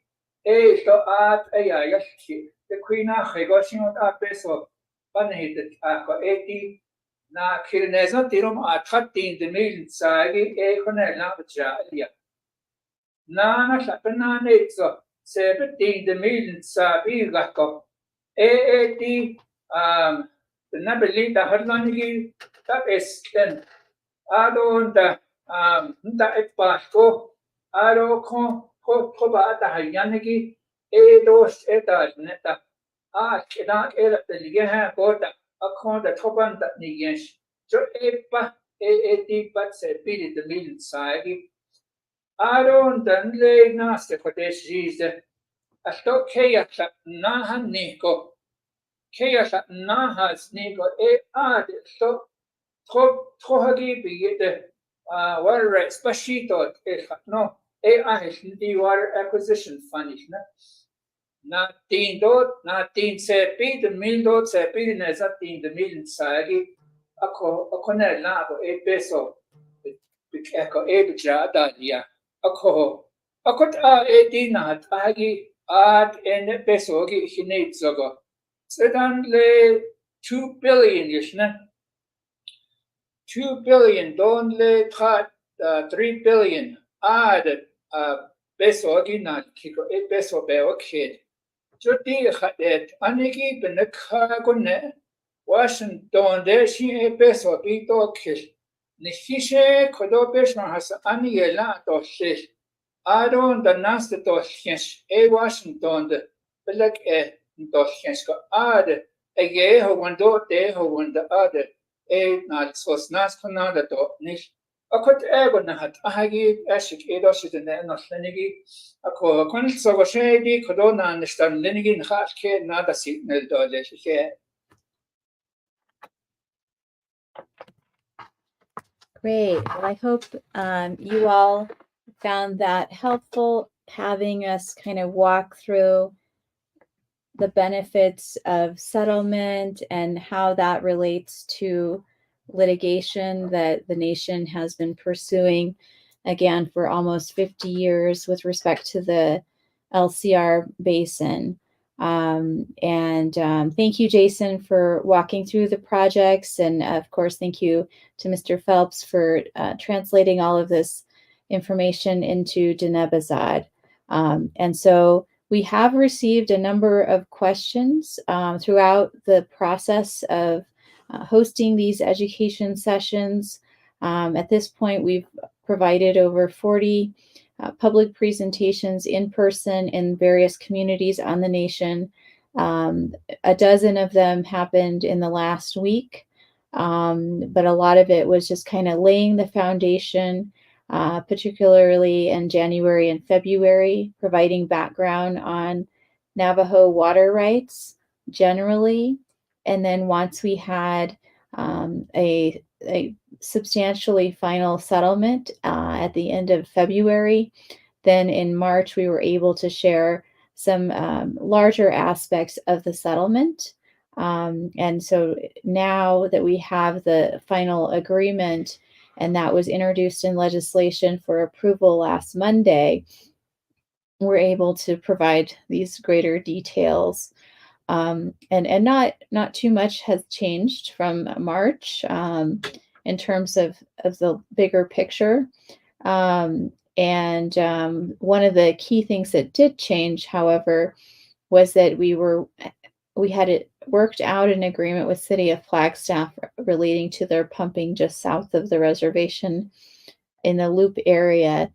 Stop yashi. The queen of Hegoshin at peso. Panhit ako 80 na kirneza tirum athatin the million sagi konella bachalia na sapana netso 17 the million sabi gako 80 the nabeli da hadlanigi that is then adon da et pasto ado ko ba da hayanigi dos eta neta cannot add the Ligaha Borda, a con the Toban that Nigash. So deep but said, beat the million side. I don't then lay nasty for this Jesus. A stock chaos at Naha Nico. Chaos at Naha's Nico, so Tohagi be the water rights, but she thought no, the water acquisition fund. Na tin sepi the mil dot sepi nesa tin the million sagi ako na ako peso ako bitra dalia ako na agi ad en peso gi hinate zogo sedan le 2 billion yishna 2 billion don le 3 billion ad peso gi na kiko peso beo kid Jodi hadet aniki benekagone Washington de she peso bito kish Nishishe Kodopesh Mahasa Aniela Toshish. Aron the Nasta Toshkins, Washington, the Belek Toshkins, Ad, Ho one do, ho one the other, not so snaskona the dot nish. A cut ever not Ahagi, Ashik Edoshit and then of Lenigi, a call so shady, Kodona understand Lenigin Hashke, not a signal dodge. Great. Well, I hope you all found that helpful, having us kind of walk through the benefits of settlement and how that relates to litigation that the nation has been pursuing, again, for almost 50 years with respect to the LCR basin. Thank you, Jason, for walking through the projects. And of course, thank you to Mr. Phelps for translating all of this information into Denebazad. And so we have received a number of questions throughout the process of hosting these education sessions. At this point, we've provided over 40 public presentations in person in various communities on the nation. A dozen of them happened in the last week, but a lot of it was just kind of laying the foundation, particularly in January and February, providing background on Navajo water rights generally. And then once we had a substantially final settlement at the end of February, then in March we were able to share some larger aspects of the settlement. And so now that we have the final agreement, and that was introduced in legislation for approval last Monday, we're able to provide these greater details. And not too much has changed from March in terms of the bigger picture. One of the key things that did change, however, was that we had it worked out an agreement with City of Flagstaff relating to their pumping just south of the reservation in the Loop area.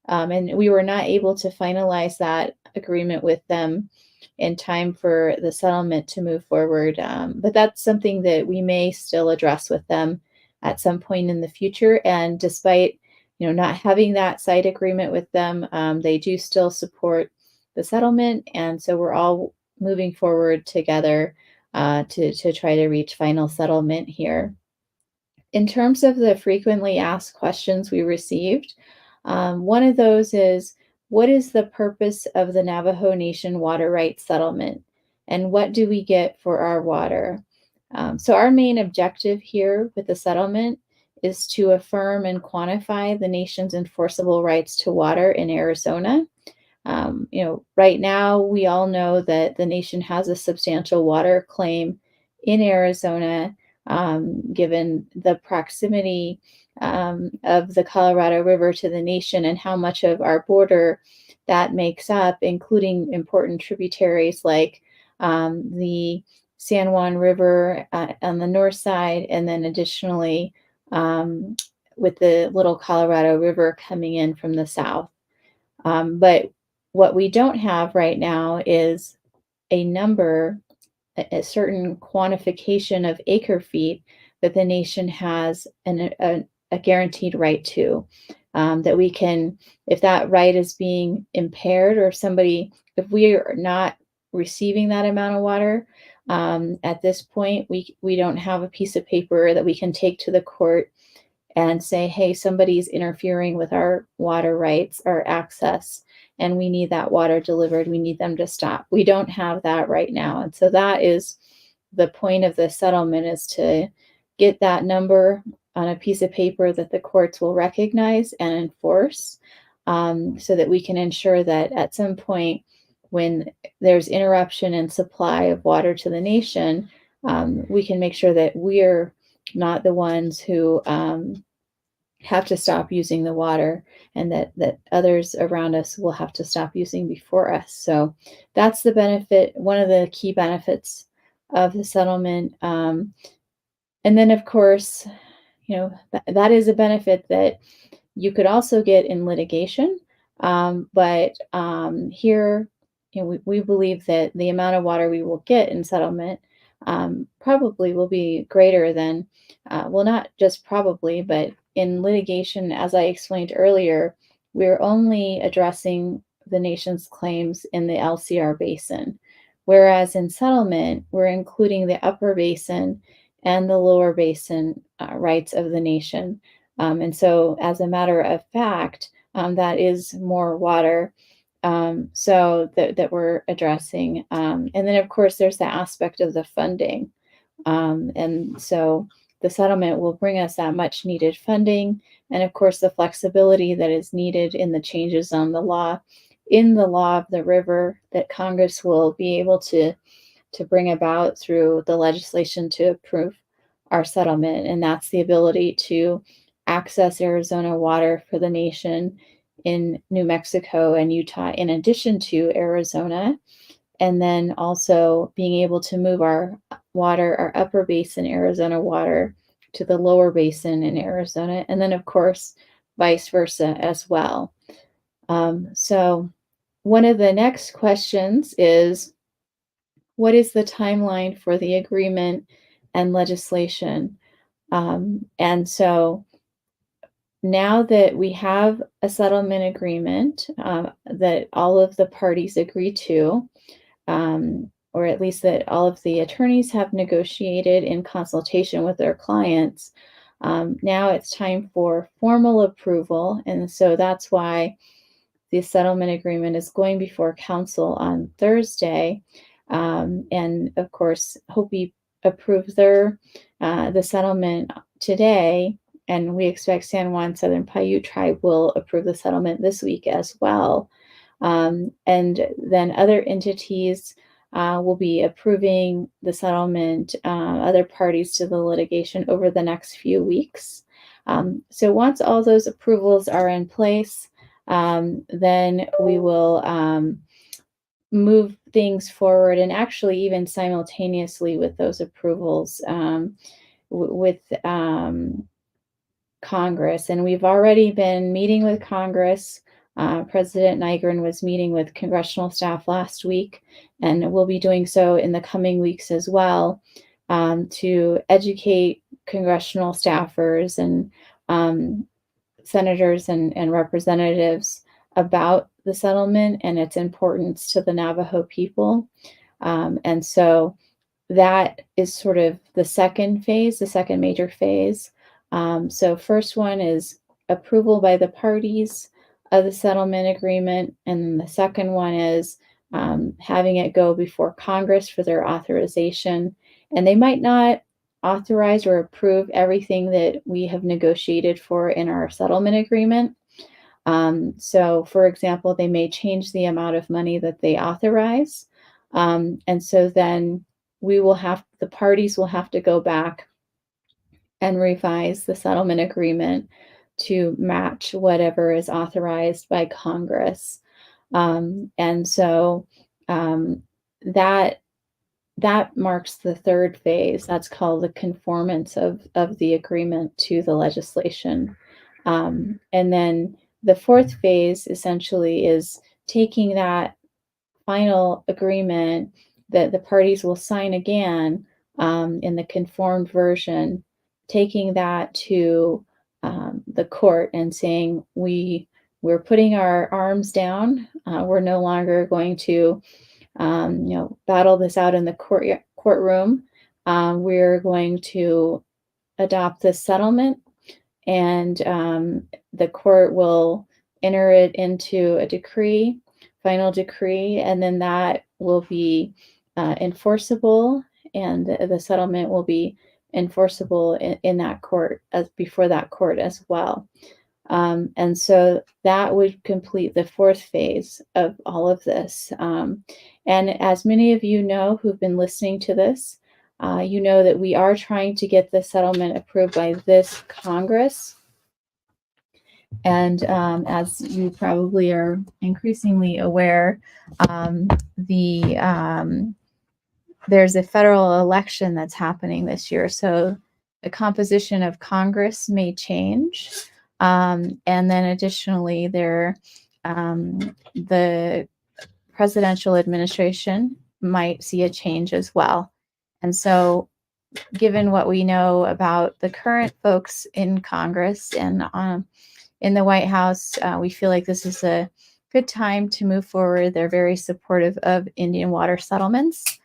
And we were not able to finalize that agreement with them in time for the settlement to move forward. But that's something that we may still address with them at some point in the future. And despite not having that side agreement with them, they do still support the settlement. And so we're all moving forward together to try to reach final settlement here. In terms of the frequently asked questions we received, one of those is, what is the purpose of the Navajo Nation water rights settlement? And what do we get for our water? So our main objective here with the settlement is to affirm and quantify the nation's enforceable rights to water in Arizona. Right now, we all know that the nation has a substantial water claim in Arizona, given the proximity of the Colorado River to the nation and how much of our border that makes up, including important tributaries like the San Juan River on the north side, and then additionally with the Little Colorado River coming in from the south. But what we don't have right now is a number, a certain quantification of acre feet that the nation has a guaranteed right to, that we can, if that right is being impaired or if we are not receiving that amount of water, at this point, we don't have a piece of paper that we can take to the court and say, hey, somebody's interfering with our water rights, our access, and we need that water delivered. We need them to stop. We don't have that right now. And so that is the point of the settlement, is to get that number on a piece of paper that the courts will recognize and enforce, so that we can ensure that at some point when there's interruption in supply of water to the nation, we can make sure that we're not the ones who have to stop using the water, and that others around us will have to stop using before us. So that's the benefit, one of the key benefits of the settlement. And then, of course, that is a benefit that you could also get in litigation. But here, we believe that the amount of water we will get in settlement probably will be greater than, well, not just probably, but in litigation, as I explained earlier, we're only addressing the nation's claims in the LCR basin, whereas in settlement, we're including the upper basin and the lower basin rights of the nation. And so, as a matter of fact, that is more water so that we're addressing. And then, of course, there's the aspect of the funding. And so the settlement will bring us that much needed funding. And of course, the flexibility that is needed in the changes on the law, in the law of the river, that Congress will be able to bring about through the legislation to approve our settlement. And that's the ability to access Arizona water for the nation in New Mexico and Utah, in addition to Arizona. And then also being able to move our water, our upper basin Arizona water, to the lower basin in Arizona. And then, of course, vice versa as well. So one of the next questions is, what is the timeline for the agreement and legislation? And so now that we have a settlement agreement that all of the parties agree to, or at least that all of the attorneys have negotiated in consultation with their clients, now it's time for formal approval. And so that's why the settlement agreement is going before council on Thursday. And of course, Hopi approved the settlement today, and we expect San Juan Southern Paiute Tribe will approve the settlement this week as well. And then other entities will be approving the settlement, other parties to the litigation over the next few weeks. So once all those approvals are in place, then we will move things forward, and actually even simultaneously with those approvals with Congress. And we've already been meeting with Congress. President Nygren was meeting with congressional staff last week, and will be doing so in the coming weeks as well, to educate congressional staffers and senators and representatives about the settlement and its importance to the Navajo people. And so that is sort of the second phase, the second major phase. So first one is approval by the parties of the settlement agreement. And then the second one is having it go before Congress for their authorization. And they might not authorize or approve everything that we have negotiated for in our settlement agreement. So, for example, they may change the amount of money that they authorize. And so then the parties will have to go back and revise the settlement agreement to match whatever is authorized by Congress. And so that marks the third phase. That's called the conformance of the agreement to the legislation. And then the fourth phase essentially is taking that final agreement that the parties will sign again in the conformed version, taking that to the court and saying, we're putting our arms down. We're no longer going to battle this out in the courtroom. We're going to adopt this settlement, and the court will enter it into a final decree, and then that will be enforceable, and the settlement will be enforceable in that court, before that court as well. And so that would complete the fourth phase of all of this. And as many of you know who've been listening to this, you know that we are trying to get the settlement approved by this Congress. And as you probably are increasingly aware, there's a federal election that's happening this year. So the composition of Congress may change. And then additionally, the presidential administration might see a change as well. And so, given what we know about the current folks in Congress and in the White House, we feel like this is a good time to move forward. They're very supportive of Indian water settlements.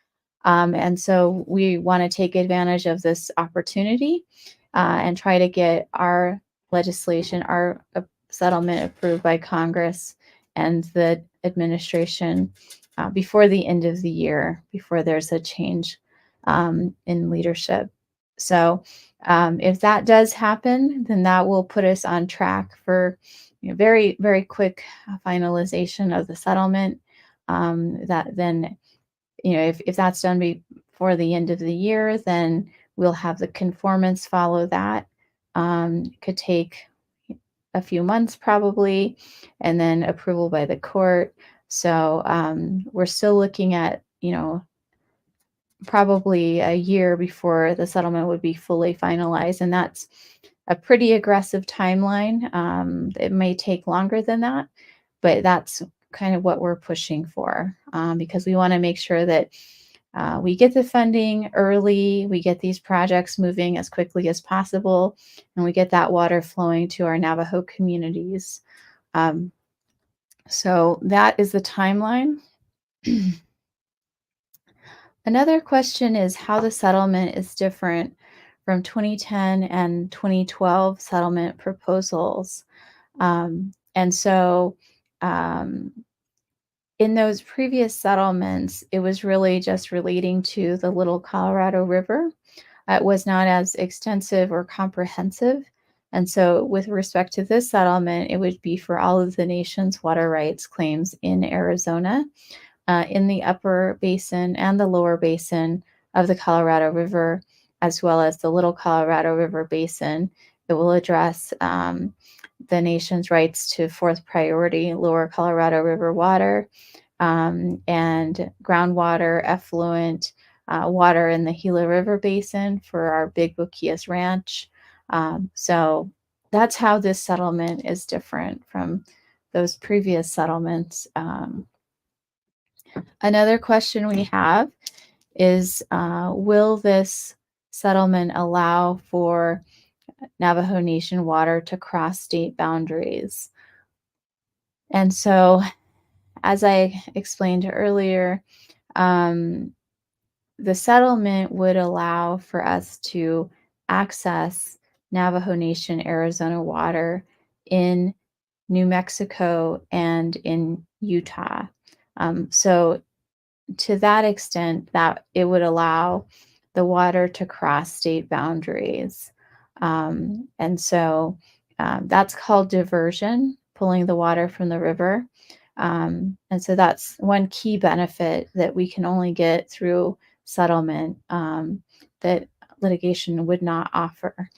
And so we want to take advantage of this opportunity and try to get our legislation, our settlement approved by Congress and the administration before the end of the year, before there's a change in leadership. So if that does happen, then that will put us on track for very, very quick finalization of the settlement. That then, if that's done before the end of the year, then we'll have the conformance follow that. Could take a few months probably, and then approval by the court. So we're still looking at, probably a year before the settlement would be fully finalized. And that's a pretty aggressive timeline. It may take longer than that, but that's kind of what we're pushing for because we want to make sure that we get the funding early, we get these projects moving as quickly as possible, and we get that water flowing to our Navajo communities. So that is the timeline. Another question is how the settlement is different from 2010 and 2012 settlement proposals. And so in those previous settlements, it was really just relating to the Little Colorado River. It was not as extensive or comprehensive. And so with respect to this settlement, it would be for all of the nation's water rights claims in Arizona, in the upper basin and the lower basin of the Colorado River, as well as the Little Colorado River Basin. It will address the nation's rights to fourth priority Lower Colorado River water and groundwater, effluent water in the Gila River Basin for our Big Boquillas Ranch. So that's how this settlement is different from those previous settlements. Another question we have is, will this settlement allow for Navajo Nation water to cross state boundaries? And so, as I explained earlier, the settlement would allow for us to access Navajo Nation Arizona water in New Mexico and in Utah. So to that extent, that it would allow the water to cross state boundaries. And so that's called diversion, pulling the water from the river. And so that's one key benefit that we can only get through settlement that litigation would not offer.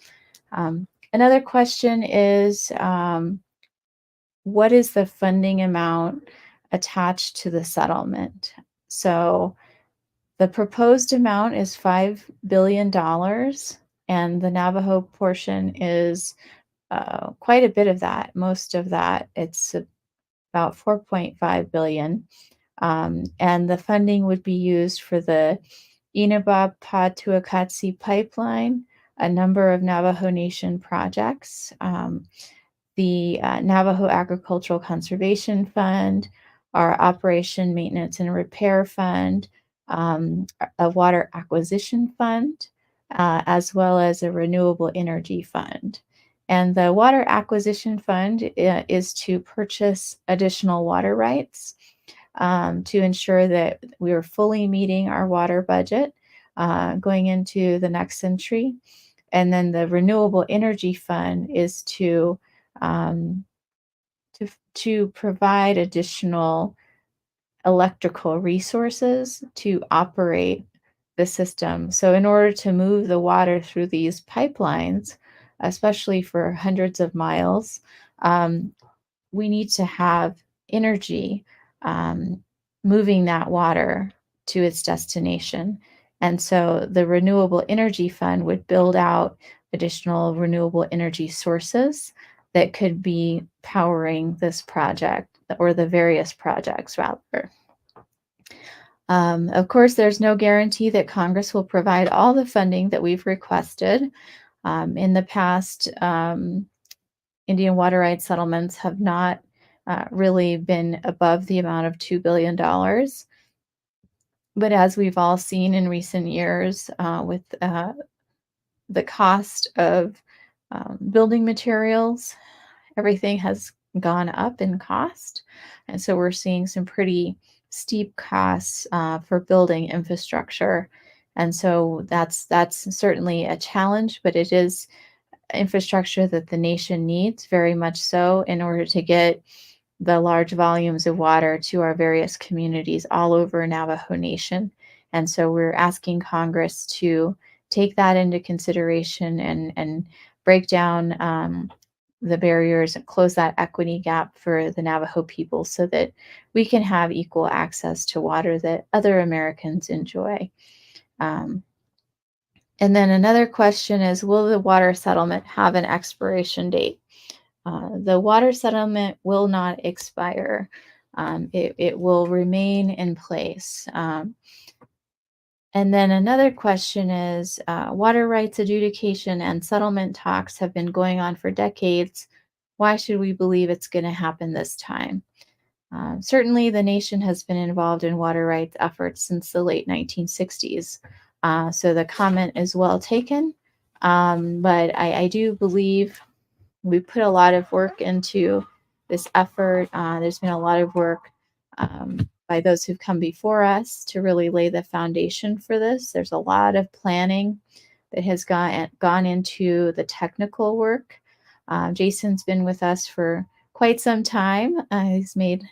Another question is, what is the funding amount attached to the settlement? So the proposed amount is $5 billion, and the Navajo portion is quite a bit of that. Most of that, it's about $4.5 billion. And the funding would be used for the Inabab-Patuakatsi pipeline, a number of Navajo Nation projects, the Navajo Agricultural Conservation Fund, our Operation Maintenance and Repair Fund, a Water Acquisition Fund, as well as a Renewable Energy Fund. And the Water Acquisition Fund is to purchase additional water rights to ensure that we are fully meeting our water budget going into the next century. And then the Renewable Energy Fund is to provide additional electrical resources to operate the system. So in order to move the water through these pipelines, especially for hundreds of miles, we need to have energy moving that water to its destination. And so the Renewable Energy Fund would build out additional renewable energy sources that could be powering this project, or the various projects rather. Of course, there's no guarantee that Congress will provide all the funding that we've requested. In the past, Indian water rights settlements have not really been above the amount of $2 billion. But as we've all seen in recent years, with the cost of building materials, everything has gone up in cost. And so we're seeing some pretty steep costs for building infrastructure. And so that's certainly a challenge, but it is infrastructure that the nation needs very much so in order to get the large volumes of water to our various communities all over Navajo Nation. And so we're asking Congress to take that into consideration and break down the barriers and close that equity gap for the Navajo people so that we can have equal access to water that other Americans enjoy. And then another question is, will the water settlement have an expiration date? The water settlement will not expire. It will remain in place. And then another question is, water rights adjudication and settlement talks have been going on for decades. Why should we believe it's going to happen this time? Certainly, the nation has been involved in water rights efforts since the late 1960s. So the comment is well taken. But I do believe we put a lot of work into this effort. There's been a lot of work by those who've come before us to really lay the foundation for this. There's a lot of planning that has gone into the technical work. Jason's been with us for quite some time. He's made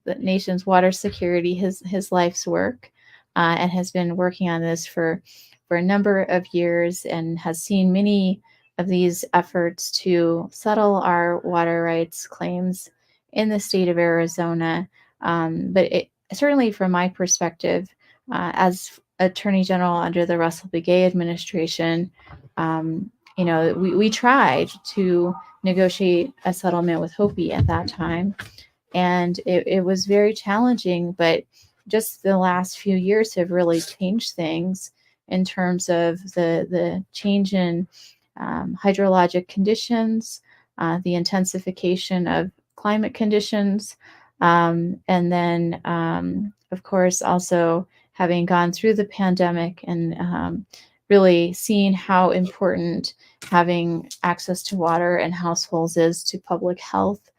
the nation's water security his life's work, and has been working on this for a number of years, and has seen many of these efforts to settle our water rights claims in the state of Arizona. But certainly from my perspective, as Attorney General under the Russell B. Gay administration, we tried to negotiate a settlement with Hopi at that time. And it was very challenging, but just the last few years have really changed things in terms of the change in hydrologic conditions, the intensification of climate conditions, and then, of course, also having gone through the pandemic and really seeing how important having access to water in households is to public health,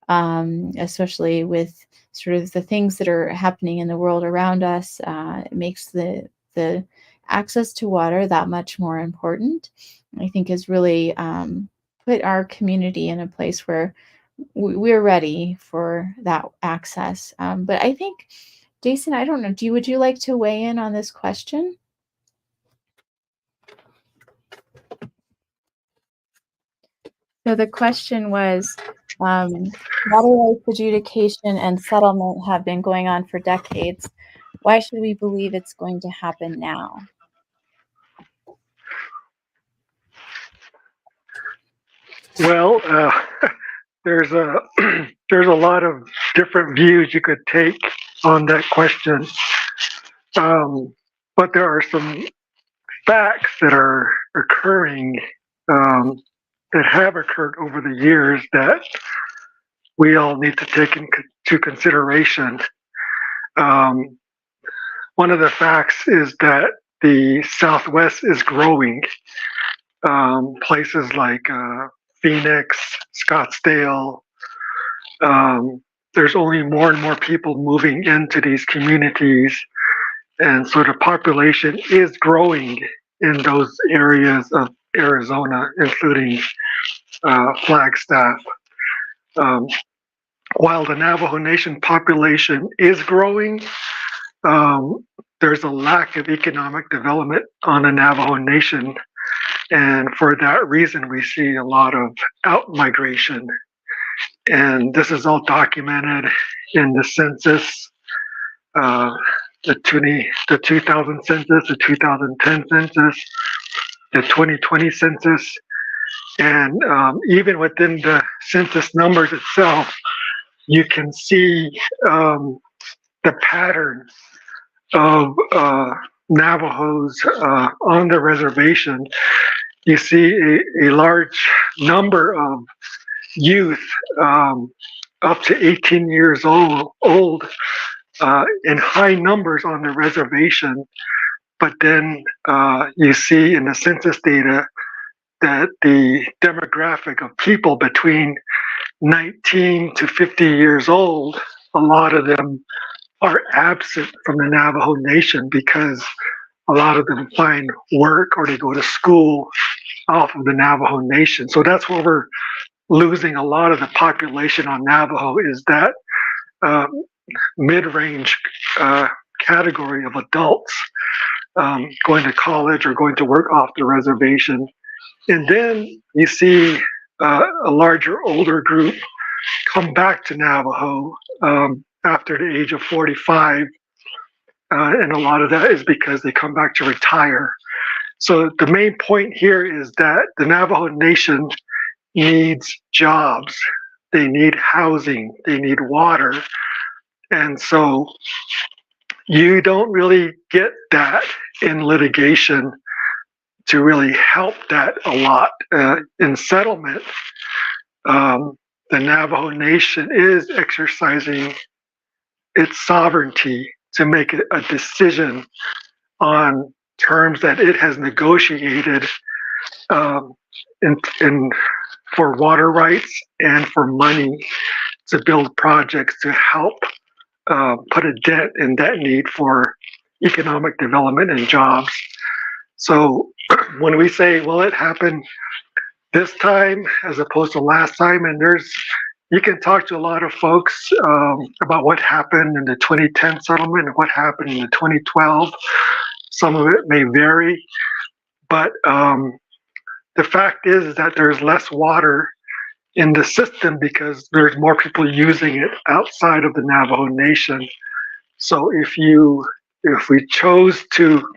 especially with sort of the things that are happening in the world around us. It makes the access to water that much more important. I think has really put our community in a place where we're ready for that access. But I think, Jason, I don't know, would you like to weigh in on this question? So the question was, water rights adjudication and settlement have been going on for decades. Why should we believe it's going to happen now? Well, there's a there's a lot of different views you could take on that question, but there are some facts that are occurring, that have occurred over the years that we all need to take into consideration. One of the facts is that the Southwest is growing. Places like Phoenix, Scottsdale, there's only more and more people moving into these communities, and so the population is growing in those areas of Arizona, including Flagstaff. While the Navajo Nation population is growing, there's a lack of economic development on the Navajo Nation. And for that reason, we see a lot of out-migration. And this is all documented in the census. the 2000 census, the 2010 census, the 2020 census, and even within the census numbers itself, you can see the pattern of Navajos on the reservation. You see a large number of youth up to 18 years old in high numbers on the reservation. But then you see in the census data that the demographic of people between 19 to 50 years old, a lot of them are absent from the Navajo Nation because a lot of them find work or they go to school off of the Navajo Nation. So that's where we're losing a lot of the population on Navajo, is that uh, mid-range category of adults going to college or going to work off the reservation. And then you see a larger, older group come back to Navajo after the age of 45. And a lot of that is because they come back to retire. So the main point here is that the Navajo Nation needs jobs, they need housing, they need water. And so you don't really get that in litigation to really help that a lot. In settlement, the Navajo Nation is exercising its sovereignty to make a decision on terms that it has negotiated in for water rights and for money to build projects to help put a dent in that need for economic development and jobs. So when we say, well, it happened this time as opposed to last time, and you can talk to a lot of folks about what happened in the 2010 settlement and what happened in the 2012. Some of it may vary, but the fact is that there's less water in the system because there's more people using it outside of the Navajo Nation. So if we chose to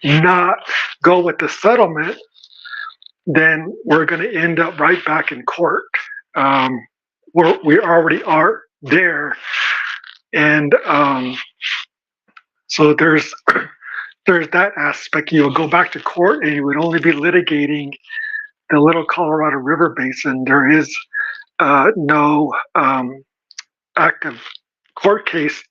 not go with the settlement, then we're going to end up right back in court. We already are there, and so there's that aspect. You'll go back to court, and you would only be litigating the Little Colorado River Basin. There is no active court case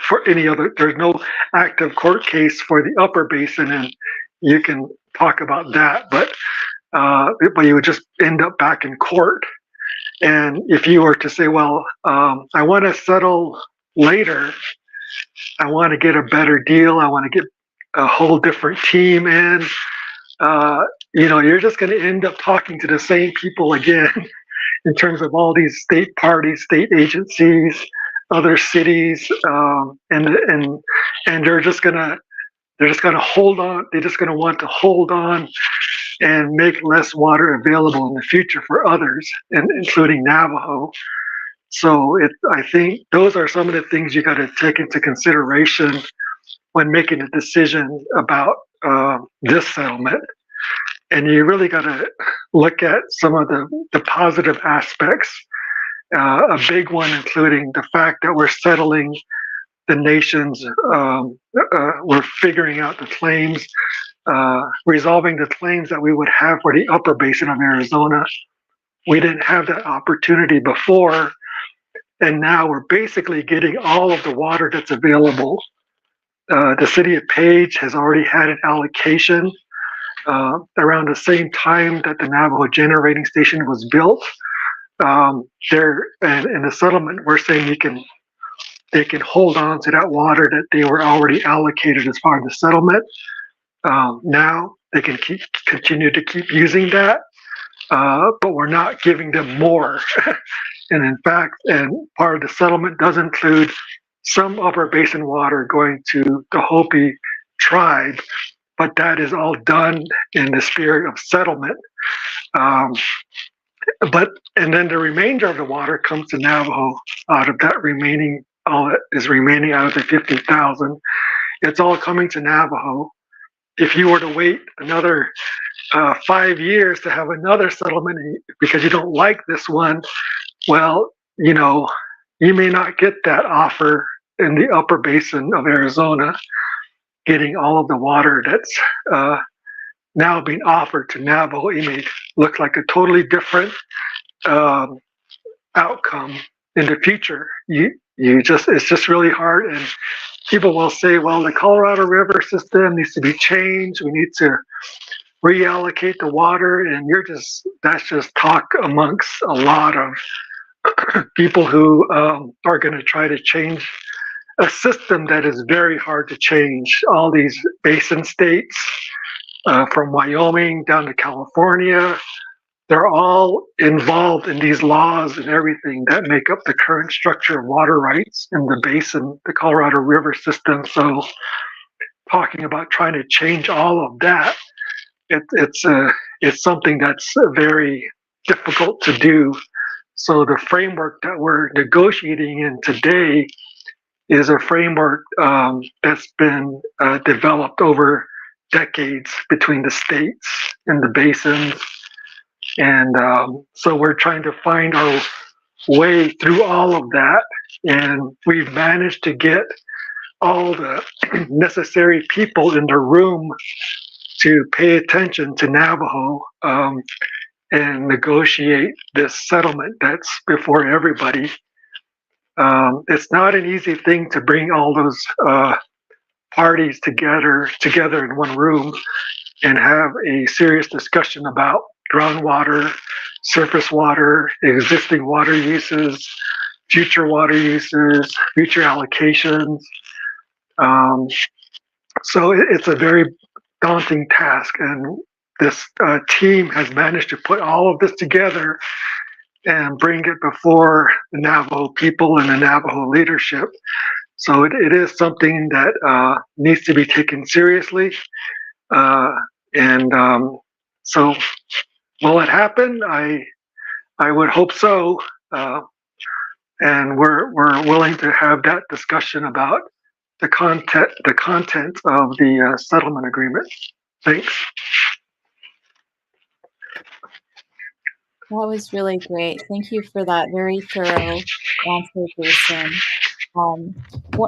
for any other. There's no active court case for the Upper Basin, and you can talk about that, but you would just end up back in court. And if you were to say, well, I want to settle later, I want to get a better deal, I want to get a whole different team in, you're just going to end up talking to the same people again in terms of all these state parties, state agencies, other cities, and they're just going to hold on. They're just going to want to hold on and make less water available in the future for others, and including Navajo. So I think those are some of the things you got to take into consideration when making a decision about this settlement. And you really got to look at some of the positive aspects. A big one including the fact that we're settling the nations, we're figuring out the claims, resolving the claims that we would have for the Upper Basin of Arizona. We didn't have that opportunity before, and now we're basically getting all of the water that's available. The city of Page has already had an allocation around the same time that the Navajo generating station was built. There, and in the settlement, we're saying they can hold on to that water that they were already allocated as part of the settlement. Now they can continue to keep using that, but we're not giving them more. And in fact, and part of the settlement does include some Upper Basin water going to the Hopi tribe, but that is all done in the spirit of settlement. And then the remainder of the water comes to Navajo out of that remaining, all that is remaining out of the 50,000. it's all coming to Navajo. If you were to wait another 5 years to have another settlement because you don't like this one, well, you may not get that offer in the upper basin of Arizona, getting all of the water that's now being offered to Navajo. It may look like a totally different um, outcome in the future. It's just really hard, and people will say, well, the Colorado River system needs to be changed. We need to reallocate the water, and that's just talk amongst a lot of people who are going to try to change a system that is very hard to change. All these basin states, from Wyoming down to California, they're all involved in these laws and everything that make up the current structure of water rights in the basin, the Colorado River system. So talking about trying to change all of that, it's something that's very difficult to do. So the framework that we're negotiating in today is a framework that's been developed over decades between the states and the basins. And so we're trying to find our way through all of that. And we've managed to get all the necessary people in the room to pay attention to Navajo and negotiate this settlement that's before everybody. It's not an easy thing to bring all those parties together in one room and have a serious discussion about groundwater, surface water, existing water uses, future water uses, future allocations. So it's a very daunting task, and this team has managed to put all of this together and bring it before the Navajo people and the Navajo leadership. So it is something that needs to be taken seriously. And so will it happen? I would hope so. And we're willing to have that discussion about the content of the settlement agreement. Thanks. That was really great. Thank you for that very thorough answer, Jason.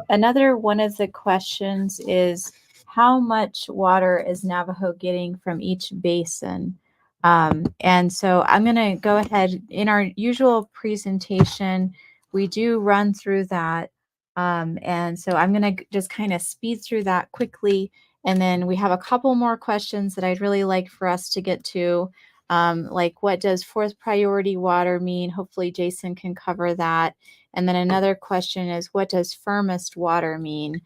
Another one of the questions is, how much water is Navajo getting from each basin? And so I'm going to go ahead. In our usual presentation, we do run through that. And so I'm going to just kind of speed through that quickly. And then we have a couple more questions that I'd really like for us to get to. Like, what does fourth priority water mean? Hopefully Jason can cover that. And then another question is, what does firmest water mean?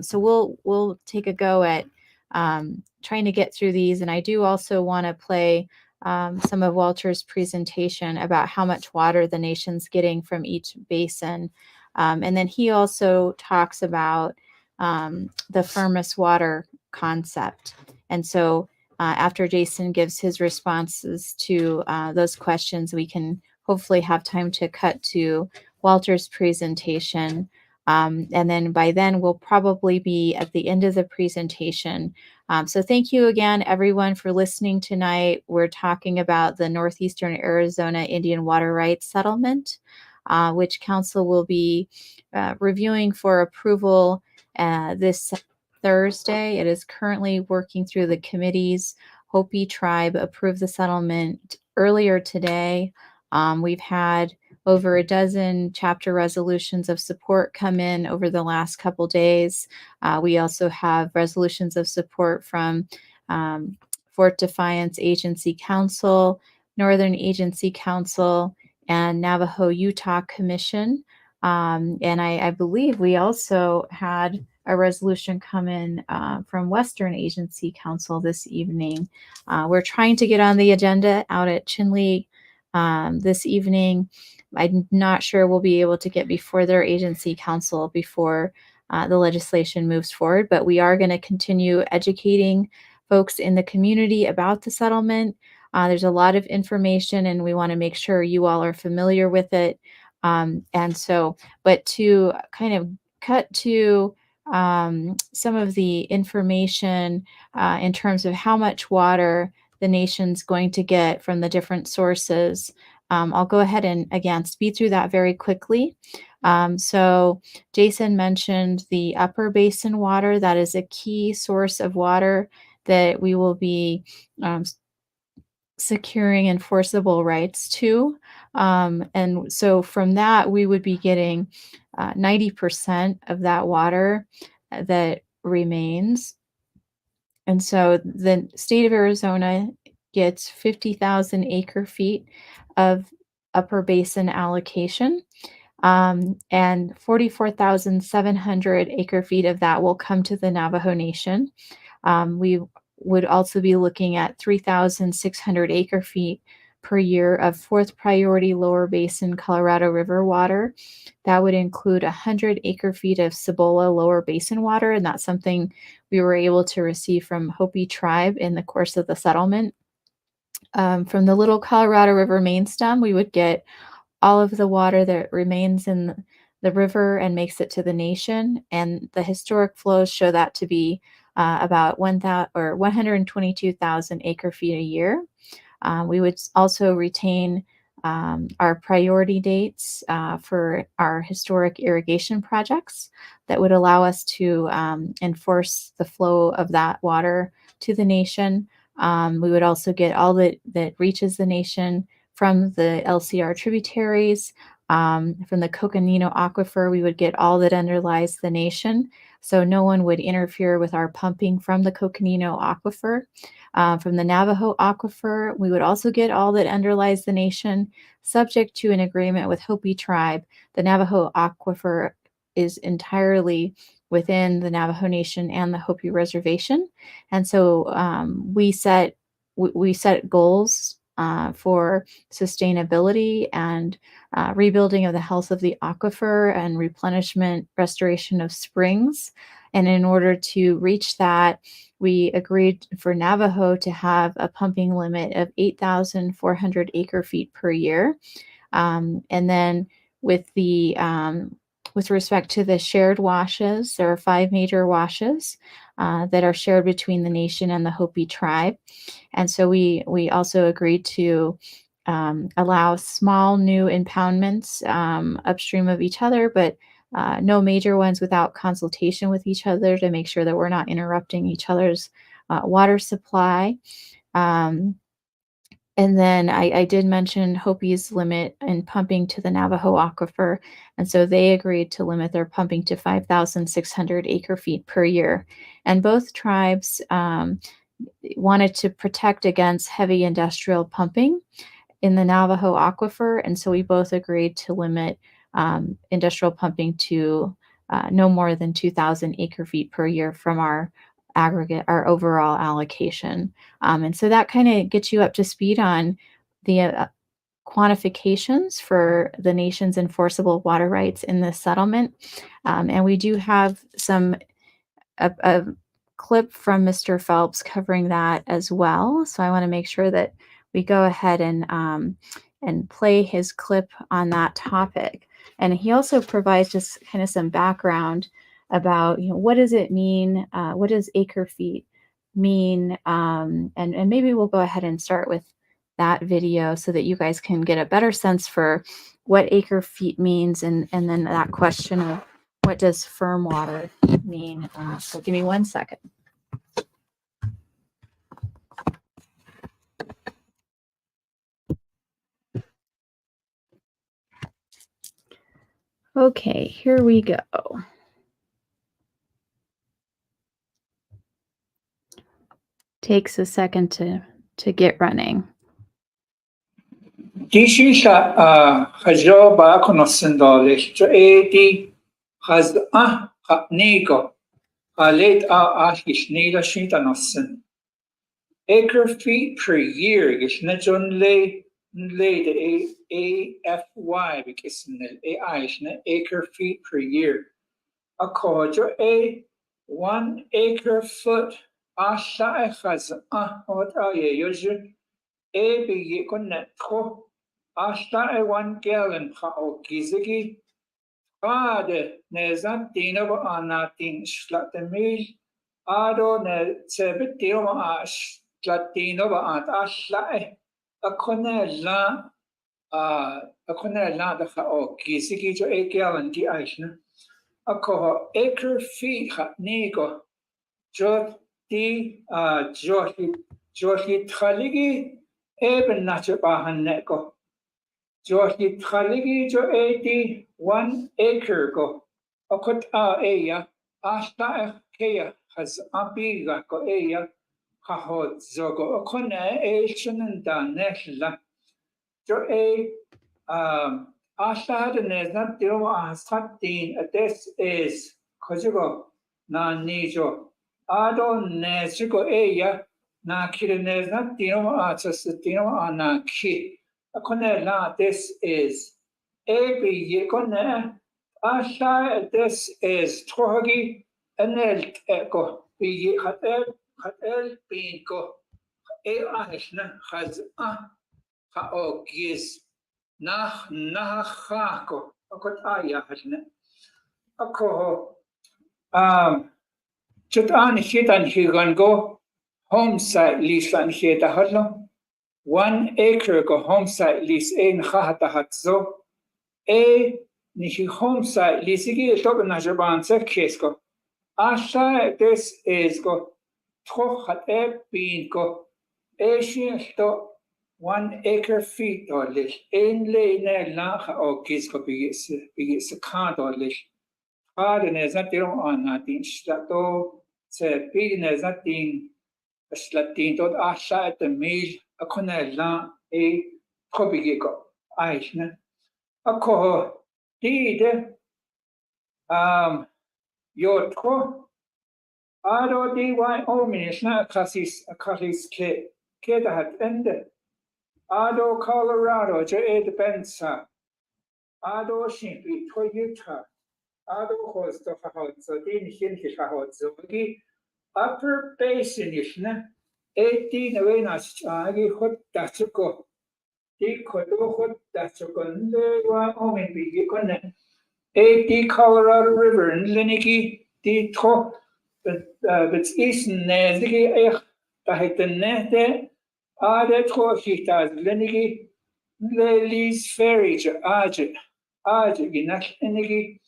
So we'll take a go at trying to get through these. And I do also want to play some of Walter's presentation about how much water the nation's getting from each basin. And then he also talks about the firmest water concept. And so after Jason gives his responses to those questions, we can hopefully have time to cut to Walter's presentation. And then by then, we'll probably be at the end of the presentation. So thank you again, everyone, for listening tonight. We're talking about the Northeastern Arizona Indian Water Rights Settlement, which Council will be reviewing for approval this Thursday. It is currently working through the committees. Hopi Tribe approved the settlement earlier today. We've had over a dozen chapter resolutions of support come in over the last couple days. We also have resolutions of support from Fort Defiance Agency Council, Northern Agency Council, and Navajo Utah Commission. And I believe we also had a resolution come in from Western Agency Council this evening. We're trying to get on the agenda out at Chinle this evening. I'm not sure we'll be able to get before their agency council before the legislation moves forward, but we are going to continue educating folks in the community about the settlement. There's a lot of information, and we want to make sure you all are familiar with it. And so, but to kind of cut to some of the information in terms of how much water the nation's going to get from the different sources. I'll go ahead and again speed through that very quickly. So Jason mentioned the upper basin water. That is a key source of water that we will be securing enforceable rights to. And so from that, we would be getting 90% of that water that remains. And so the state of Arizona gets 50,000 acre feet of upper basin allocation. And 44,700 acre feet of that will come to the Navajo Nation. We would also be looking at 3,600 acre feet per year of fourth priority lower basin Colorado River water. That would include 100 acre feet of Cibola lower basin water, and that's something we were able to receive from Hopi tribe in the course of the settlement. From the Little Colorado River main stem, we would get all of the water that remains in the river and makes it to the nation. And the historic flows show that to be about 122,000 acre feet a year. We would also retain our priority dates for our historic irrigation projects that would allow us to enforce the flow of that water to the nation. We would also get all that reaches the nation from the LCR tributaries. From the Coconino Aquifer, we would get all that underlies the nation. So no one would interfere with our pumping from the Coconino Aquifer. From the Navajo Aquifer, we would also get all that underlies the nation, subject to an agreement with Hopi tribe. The Navajo Aquifer is entirely within the Navajo Nation and the Hopi Reservation. And so we set goals for sustainability and rebuilding of the health of the aquifer and replenishment, restoration of springs. And in order to reach that, we agreed for Navajo to have a pumping limit of 8,400 acre feet per year. And then with respect to the shared washes, there are 5 major washes that are shared between the nation and the Hopi tribe. And so we also agreed to allow small new impoundments upstream of each other, but no major ones without consultation with each other to make sure that we're not interrupting each other's water supply. And then I did mention Hopi's limit in pumping to the Navajo Aquifer. And so they agreed to limit their pumping to 5,600 acre feet per year. And both tribes wanted to protect against heavy industrial pumping in the Navajo Aquifer. And so we both agreed to limit industrial pumping to no more than 2,000 acre feet per year from our overall allocation. And so that kind of gets you up to speed on the quantifications for the nation's enforceable water rights in this settlement. And we do have a clip from Mr. Phelps covering that as well. So I want to make sure that we go ahead and play his clip on that topic. And he also provides just kind of some background about, what does it mean? What does acre feet mean? And maybe we'll go ahead and start with that video so that you guys can get a better sense for what acre feet means, and then that question of what does firm water mean. So give me 1 second. Okay, here we go. Takes a second to get running. Dishisha Hajoba Konosindolish to 80 has Nego late Ashish Nida Shintanosin. Acre feet per year is Najon lay the AFY because AI is acre feet per year. A quarter a 1 acre foot Asha has what are you using? A be connect Asha 1 gallon ha o gizigi Kade nezat dino ba anatin shlatemil ado ne sebit dino ba shlatino ba at ashlae akone la da o kisiki jo ekialan di aishna ako acre feet ha nigo jot di johi thaligi eben nacho bahan neko johi thaligi jo 1 acre go okot eya ashta keya has abiga ko eya hahot zogo okone shunan neshla jo ashta nezna tiro asatin this is kojigo na nijo ado neziko eya na kirinezna tiro tiro ana ki akone la this is ebi yekone asha this is trogi enelt eko bi hatel binko ahishna has ha o gis nach nachako akot ayahne ako chut an hitan higango home site lease an hita hadlo 1 acre go home site lease ein khata hatzo ni home site lease gi to na jaban se kesko asha this is go tro hat bin go shi to 1 acre feet or lish ein le ne lacha o kisko bigis ka do lish Aden is not your on natin slato se pin is natin slatin tot asha at the meal a conella kobigo aishna a ko did your tro ado di ominishna kasis ke da hat ende ado Colorado je bensa ado shimpi to Utah ado host of so din hin zogi upper basin ishna 18 away na agi hot dachuko di kodo hot dachukon le wa omen bigi konne 80 Colorado River in Liniki di to but east ne digi da heten ne de ade to hita Liniki le lis ferry aje ginach enigi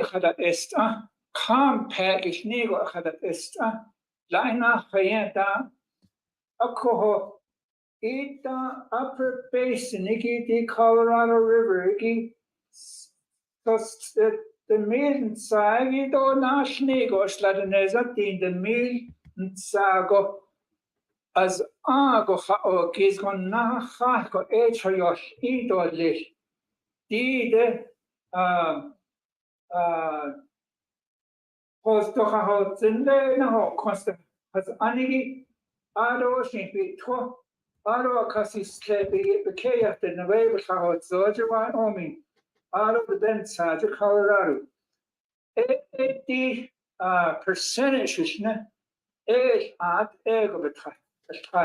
خدت استا کام پاکش نیگو خدت استا لاینا خیاتا اکو ایتا upper basin iki the Colorado River iki the main sagi do na snigo sladeneza tin the main sago as ago o kiz kon na ha ko echoyosh ido lish dide Hostocha hot zinde na ho constant has anigi ado shimpi to ado kasis kebi bekeya the nave hot zoja omi ado the ben saja Colorado 80 percentage ishna at ego betra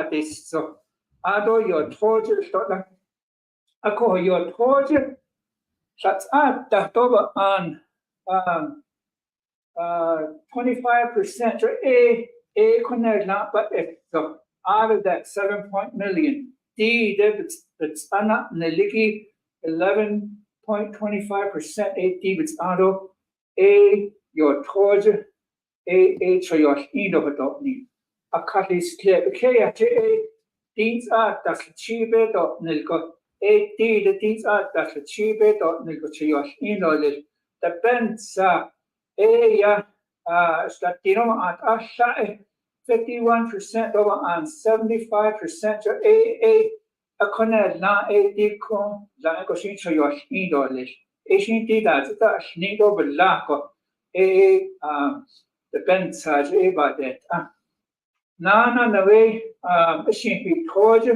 this so ado your torture stotla ako your torture that's at the toba on 25% a connect not but so out of that 7 million D that's ana neliki 11.25% a D it's auto a your torge a cho your indo dot ni a katis ke a these are das chibe dot nilko a D the these are das chibe dot nilko cho your indo the bensa yeah, Latino at Asha 51% over on 75% to a connect na a decon la coshin cho your indolish. Asian data that nido belaco the pensage about that. Nana the way a shimpi told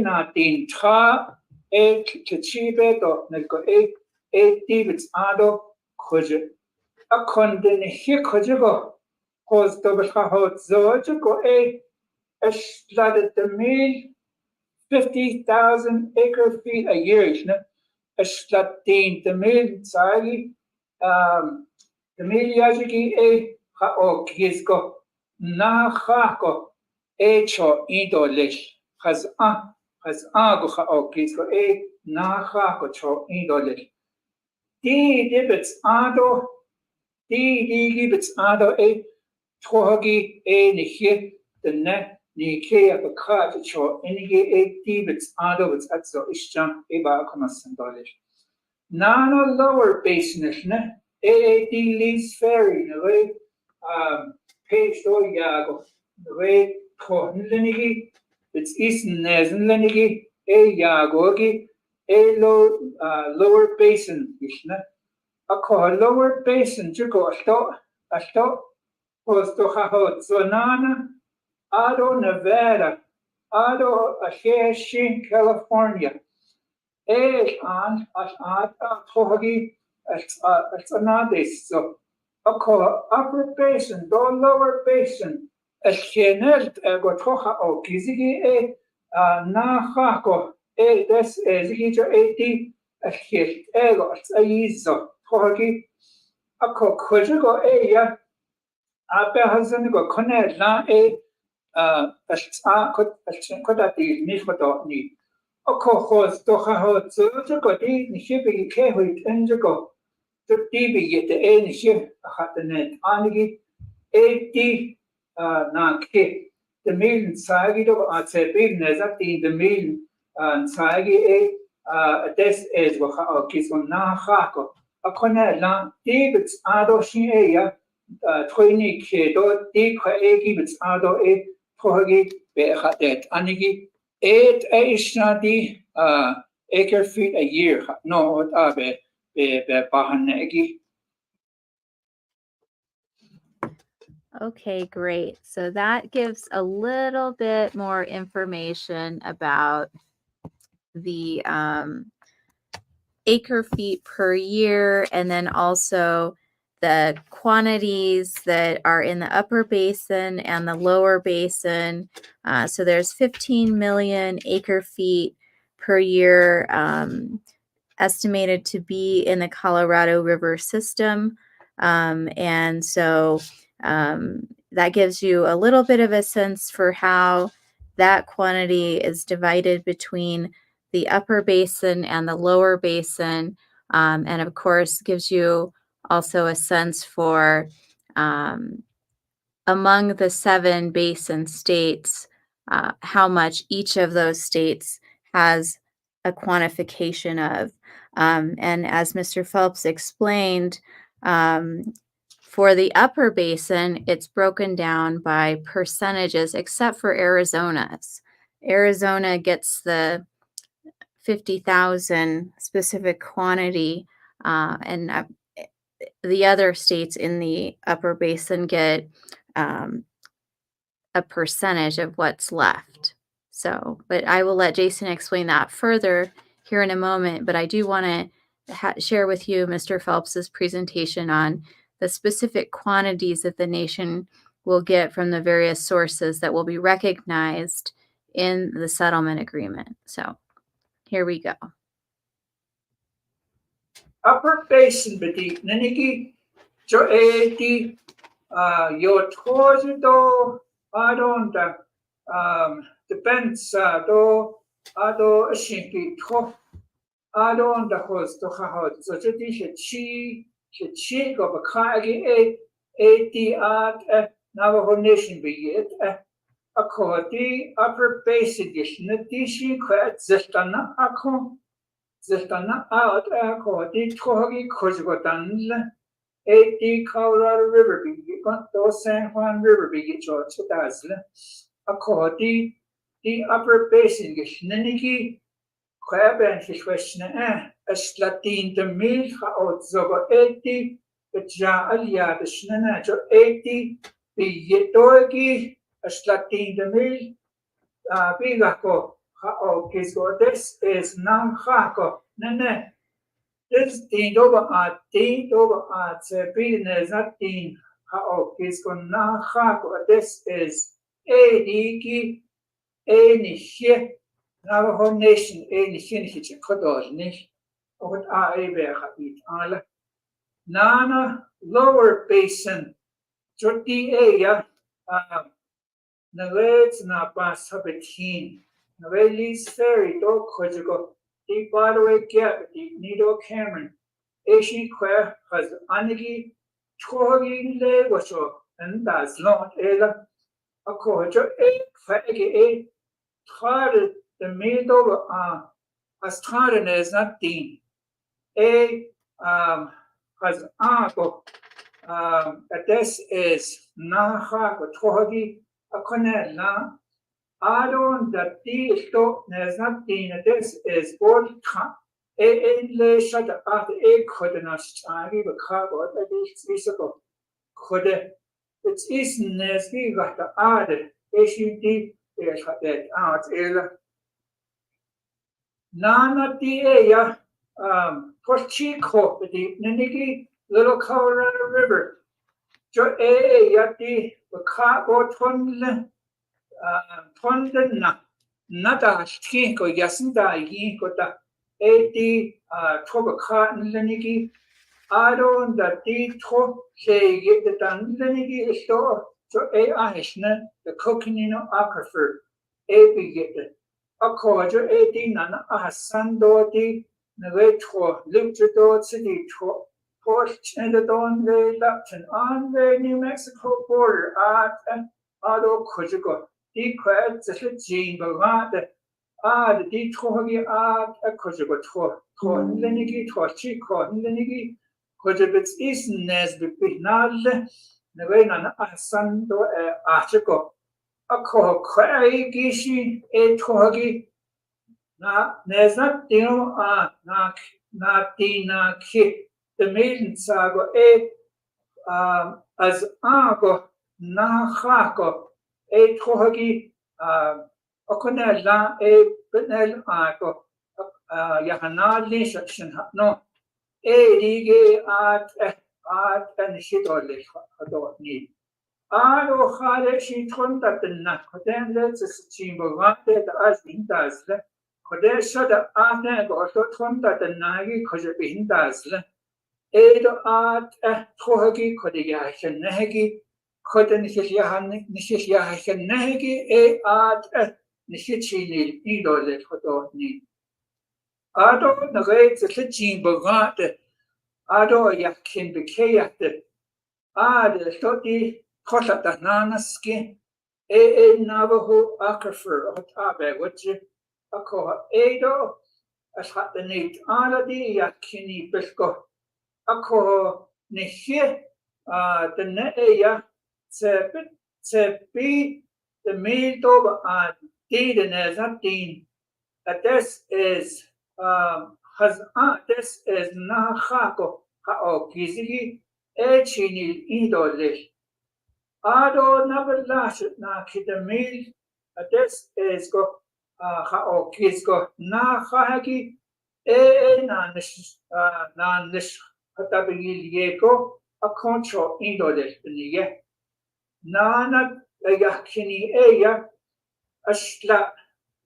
na tin tra a chibe dot nelco a David's ado could a condon here cojigo was double hot zojigo a flooded the mill 50,000 acre feet a year Eslatin the mil sagi the miliajiki e ha kisko na hako echo idolish has go ha kisko e na hako cho idolish di dibits ado di gibits ado e togi e nihi the ne ni ke a ka cho enige e dibits ado it's at so ishjam e ba komasandolish Nano lower basin AAD Leeds Ferry, the way page do yago, the way Linigi, it's Eastern Nezen Linigi, a yagogi, a lower basin, Ishna. A call lower basin, Jugo, a stop, post to Hahot, Sonana, Ado Nevada, Ado Ashe, California. As togi as anadis so upper basin do lower basin as kenelt go toha o kizigi na hako des ezigi jo eti as kit ego as aizo togi ako kojigo ya ape hazen go konet na as kodati nismato ni Okohos dochahot so go di ni shipping kehuit enjago to dibi yet the any ship hat the net anigi 80 na ke the million sagi do at se big nezati the million sagi des is go ha kis on na hako akona la dibits ado shi ya 20 ke do di kwa gibits ado togi be hat that anigi 8 Ishnadi acre feet a year. No, be bahanegi. Okay, great. So that gives a little bit more information about the acre feet per year, and then also the quantities that are in the upper basin and the lower basin. So there's 15 million acre feet per year estimated to be in the Colorado River system. And so that gives you a little bit of a sense for how that quantity is divided between the upper basin and the lower basin. And of course, gives you also a sense for among the 7 basin states, how much each of those states has a quantification of. And as Mr. Phelps explained, for the upper basin, it's broken down by percentages, except for Arizona's. Arizona gets the 50,000 specific quantity, and the other states in the upper basin get a percentage of what's left. So, but I will let Jason explain that further here in a moment. But I do want to share with you Mr. Phelps's presentation on the specific quantities that the nation will get from the various sources that will be recognized in the settlement agreement. So here we go. Upper basin bedi nenigi jo eti yo tozido adonda depends ado ashinki to adonda hos to hahot so jeti she go bakagi eti at Navajo Nation be it akoti upper basin dish netishi kwat zestana akon Zestana out akoti togi kojgotan eti Colorado River be those San Juan River be George Dazle akoti the upper basin gish neniki kwaben question as Latin the mil out zogo eti ja alia the shnana jo eti be yetogi as Latin the mil bigako okay, so this is non hako. Nene. This thing over at is not thing okay, so non hako. This is a diki a nishi Navajo Nation a nishi kodor nish. What I Nana lower basin. Joti aya Navets na pas habitin. Navelis ferry do kojago. Deep waterway gap deep nido Cameron. Asian queer has anigi togi le washo and that's not ela. A kojo a faggy a tard the middle as tard is not dean. A has go. This is naha togi a connect na Adon that the stop is not din. This is all a le shut at a coordinates changi the cargo that is visible. Could it is nesby got the added HUD is that out illa. Nana dia Porchico the Ninigi little Colorado River. Jo yati the cargo Tondena nada stinko yasinda yikota eti tobaka nlenigi adon da ti to say get the nlenigi store so a ahishna the coconino aquifer a be get it a kojo eti nana ahsando ti nave to luchado city to Port Chandon the Lapton on the New Mexico border at Ado Kojugo. Die kwet zet jean bewade de die togi a kojugo to lenigi to chi ko lenigi kojubits is nes bipinal ne vena asan do achiko a ko kwai gishi e togi na nes not dino na tina ki the maiden sago as ago na hako a togi okona la a benel ako yahanali section no a lige at and shitole adot need ado khale shi thonda tenna khoden let's chimbo wate as indasle khode shada ane go so thonda tenna gi khoje indasle edo at thogi khode ya shenegi Koden nishish yahaken nehegi e ad nishichinil idole hodoni. Ado nagait the litchin bogate ado yakin bekeyate ad stoti kosata nanaski e Navajo aquifer hot abe which a koha edo as hat the need aladi yakini bisko a koha nishie the neya be the middle and did as not dean that this is this is nahako hao kizigi echinil idolish ado never lash na kidamil this is go hao kizgo nahagi nanish hatabil yeko a control idolish beniye Nana yakini eya ashla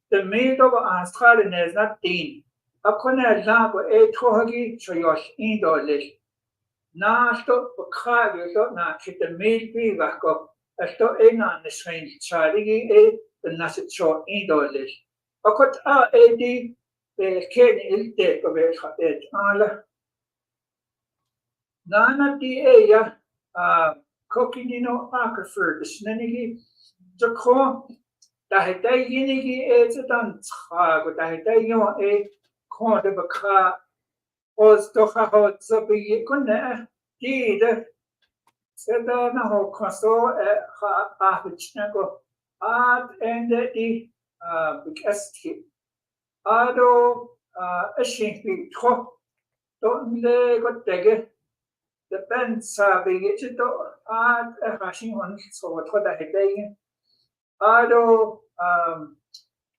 the maid of Australian is not dean. A corner lago a togi choyosh indolish. Nasto Bukagi got not keep the maid be back up. A sto in on the strange charity a the nasset short indolish. A cut a d the ken is dead of it ala. Nana di eya Coquino aquifer, the snenigi, the co, the hedayinigi is a dance, but the hedayon a corn of a car, was to have to be gonna, did, said the no costo a hichnako, art and the big ado a shinky top, don't they got dagger. The band sabi ito at rushing on so what the heading ado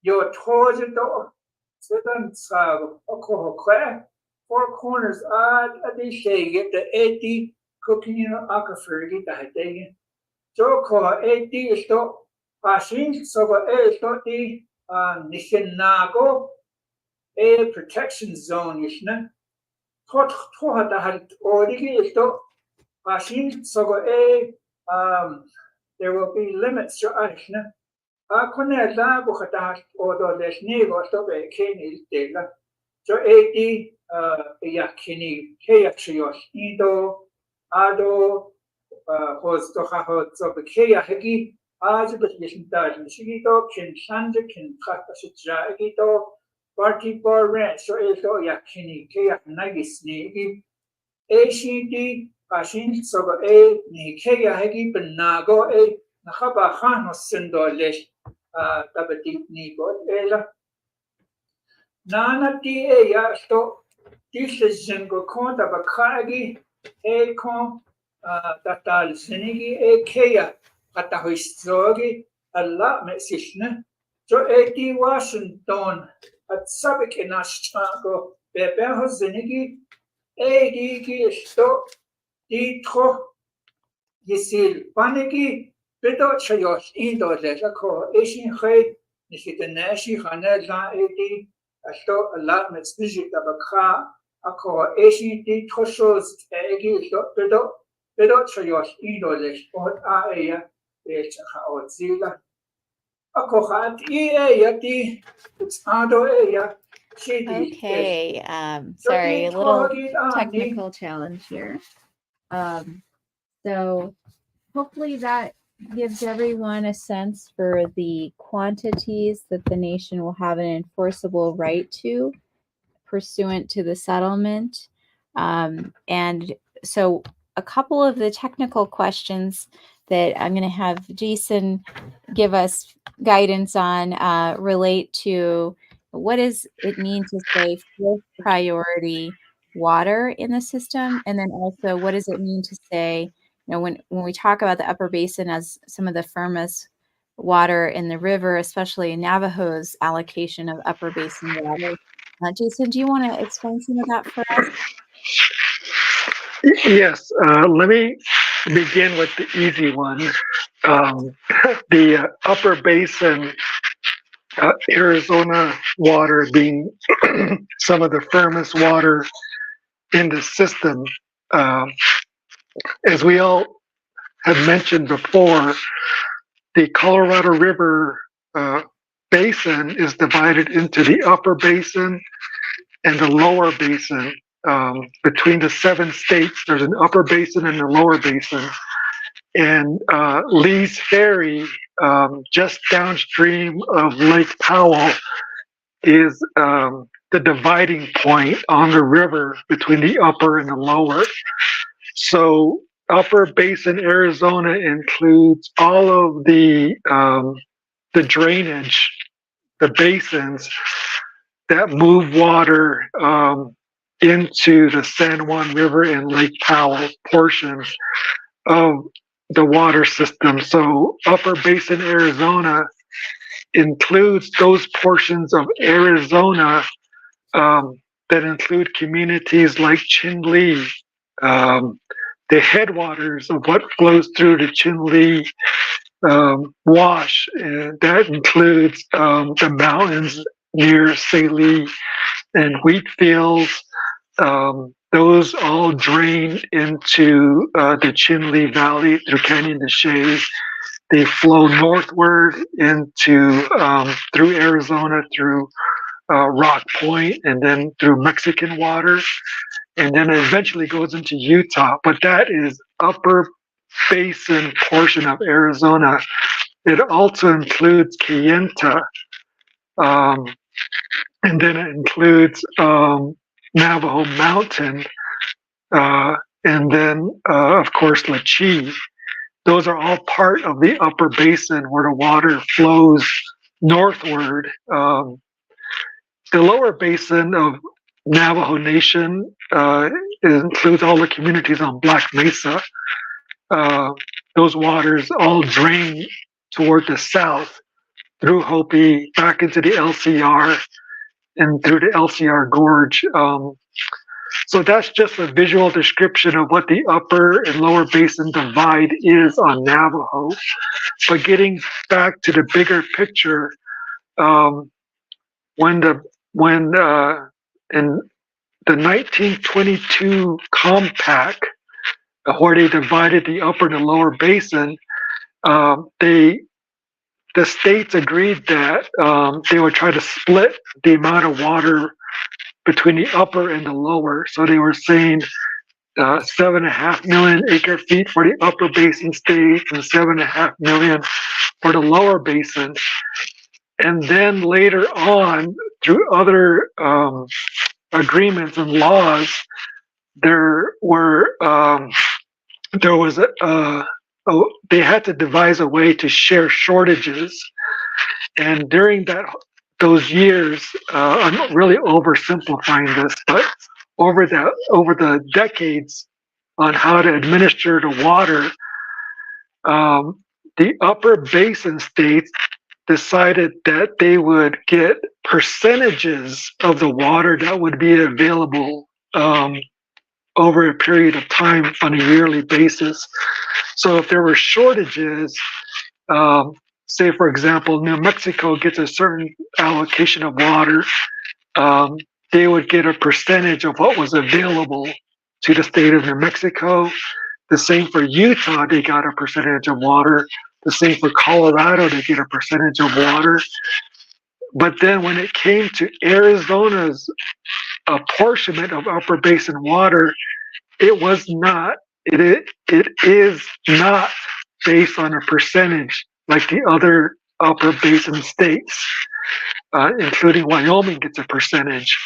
your toes ito sedan sab oko kwe four corners at the shade the 80 cooking aquifer the heading so ko 80 ito passing so ito the nishinago a protection zone ishna Hot origi ito Pashin so there will be limits to Ashna. Kone la bukhata odo lesni gosto be keni dela. So edi yakini keyachios ido ado hosto so be keyahegi आज बसलिस्तार निशितो kin sande kin khata sitra ito party for rent so eso yakini keyak nagisni ACD Pashin sogo ni keya hegi benago nakaba khano sindolesh tabati ni god ela nana ti ya sto decision go konta bakagi kon tatal sinigi keya kata hoistogi alla mesishne so ti Washington at sabik inashtango bebe hozinigi digi sto ditro yesil paniki bedo chayos indo le ko eshin khay nishite nashi khana la edi sto la metsbiji tabakha ako eshin ditro shows egi sto bedo chayos indo le ot aya cha otzila ako khat yati ado ya Okay, sorry, a little technical challenge here. So hopefully that gives everyone a sense for the quantities that the nation will have an enforceable right to pursuant to the settlement. And so a couple of the technical questions that I'm going to have Jason give us guidance on relate to what does it mean to say fourth priority water in the system, and then also what does it mean to say, when we talk about the upper basin as some of the firmest water in the river, especially in Navajo's allocation of upper basin water. Jason, do you want to explain some of that for us? Yes, let me begin with the easy one. The upper basin, Arizona water being some of the firmest water in the system. As we all have mentioned before, the Colorado River basin is divided into the upper basin and the lower basin. Between the 7 states, there's an upper basin and a lower basin. And Lee's Ferry, just downstream of Lake Powell, is the dividing point on the river between the upper and the lower. So upper basin Arizona includes all of the drainage, the basins that move water into the San Juan River and Lake Powell portions of the water system. So upper basin Arizona includes those portions of Arizona that include communities like Chinle, the headwaters of what flows through the Chinle wash. And that includes the mountains near Saline and wheat fields. Those all drain into the Chinle Valley through Canyon de Chelly. They flow northward into through Arizona, through Rock Point, and then through Mexican water, and then it eventually goes into Utah. But that is upper basin portion of Arizona. It also includes Kayenta, and then it includes Navajo Mountain, and then of course Lachey. Those are all part of the upper basin where the water flows northward. The lower basin of Navajo Nation includes all the communities on Black Mesa. Those waters all drain toward the south through Hopi back into the LCR and through the LCR Gorge. So that's just a visual description of what the upper and lower basin divide is on Navajo. But getting back to the bigger picture, when the 1922 compact, where they divided the upper and the lower basin, the states agreed that they would try to split the amount of water between the upper and the lower. So they were saying 7.5 million acre feet for the upper basin states and 7.5 million for the lower basin. And then later on, through other agreements and laws, there was they had to devise a way to share shortages. And during those years, I'm really oversimplifying this, but over the decades on how to administer the water, the upper basin states decided that they would get percentages of the water that would be available over a period of time on a yearly basis. So if there were shortages, say for example, New Mexico gets a certain allocation of water, they would get a percentage of what was available to the state of New Mexico. The same for Utah, they got a percentage of water. The same for Colorado, they get a percentage of water. But then when it came to Arizona's apportionment of upper basin water, it was not, it is not based on a percentage like the other upper basin states, including Wyoming gets a percentage.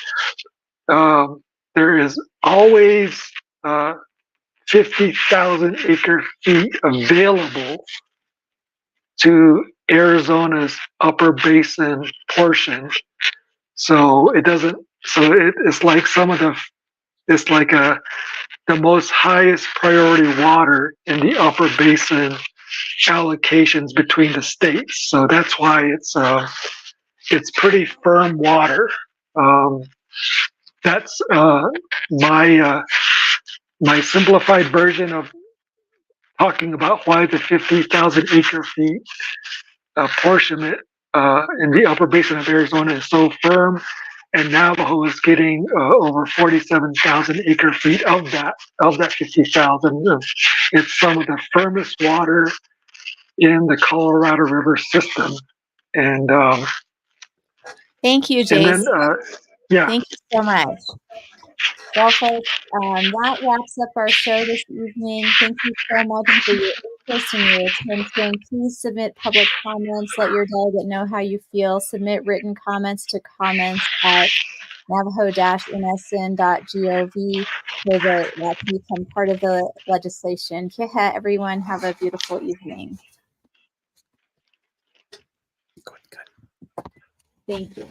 There is always 50,000 acre feet available to Arizona's upper basin portion. So it doesn't, so it's like it's like the most highest priority water in the upper basin allocations between the states. So that's why it's pretty firm water. That's my simplified version of talking about why the 50,000 acre feet apportionment in the upper basin of Arizona is so firm, and Navajo is getting over 47,000 acre feet of that 50,000. It's some of the firmest water in the Colorado River system, and Thank you, and then Jason. yeah. Thank you so much. Well, folks, that wraps up our show this evening. Thank you so much for your interest and your attention. Please submit public comments. Let your delegate know how you feel. Submit written comments to comments at navajo-msn.gov so that can become part of the legislation. Keha, everyone, have a beautiful evening. Thank you.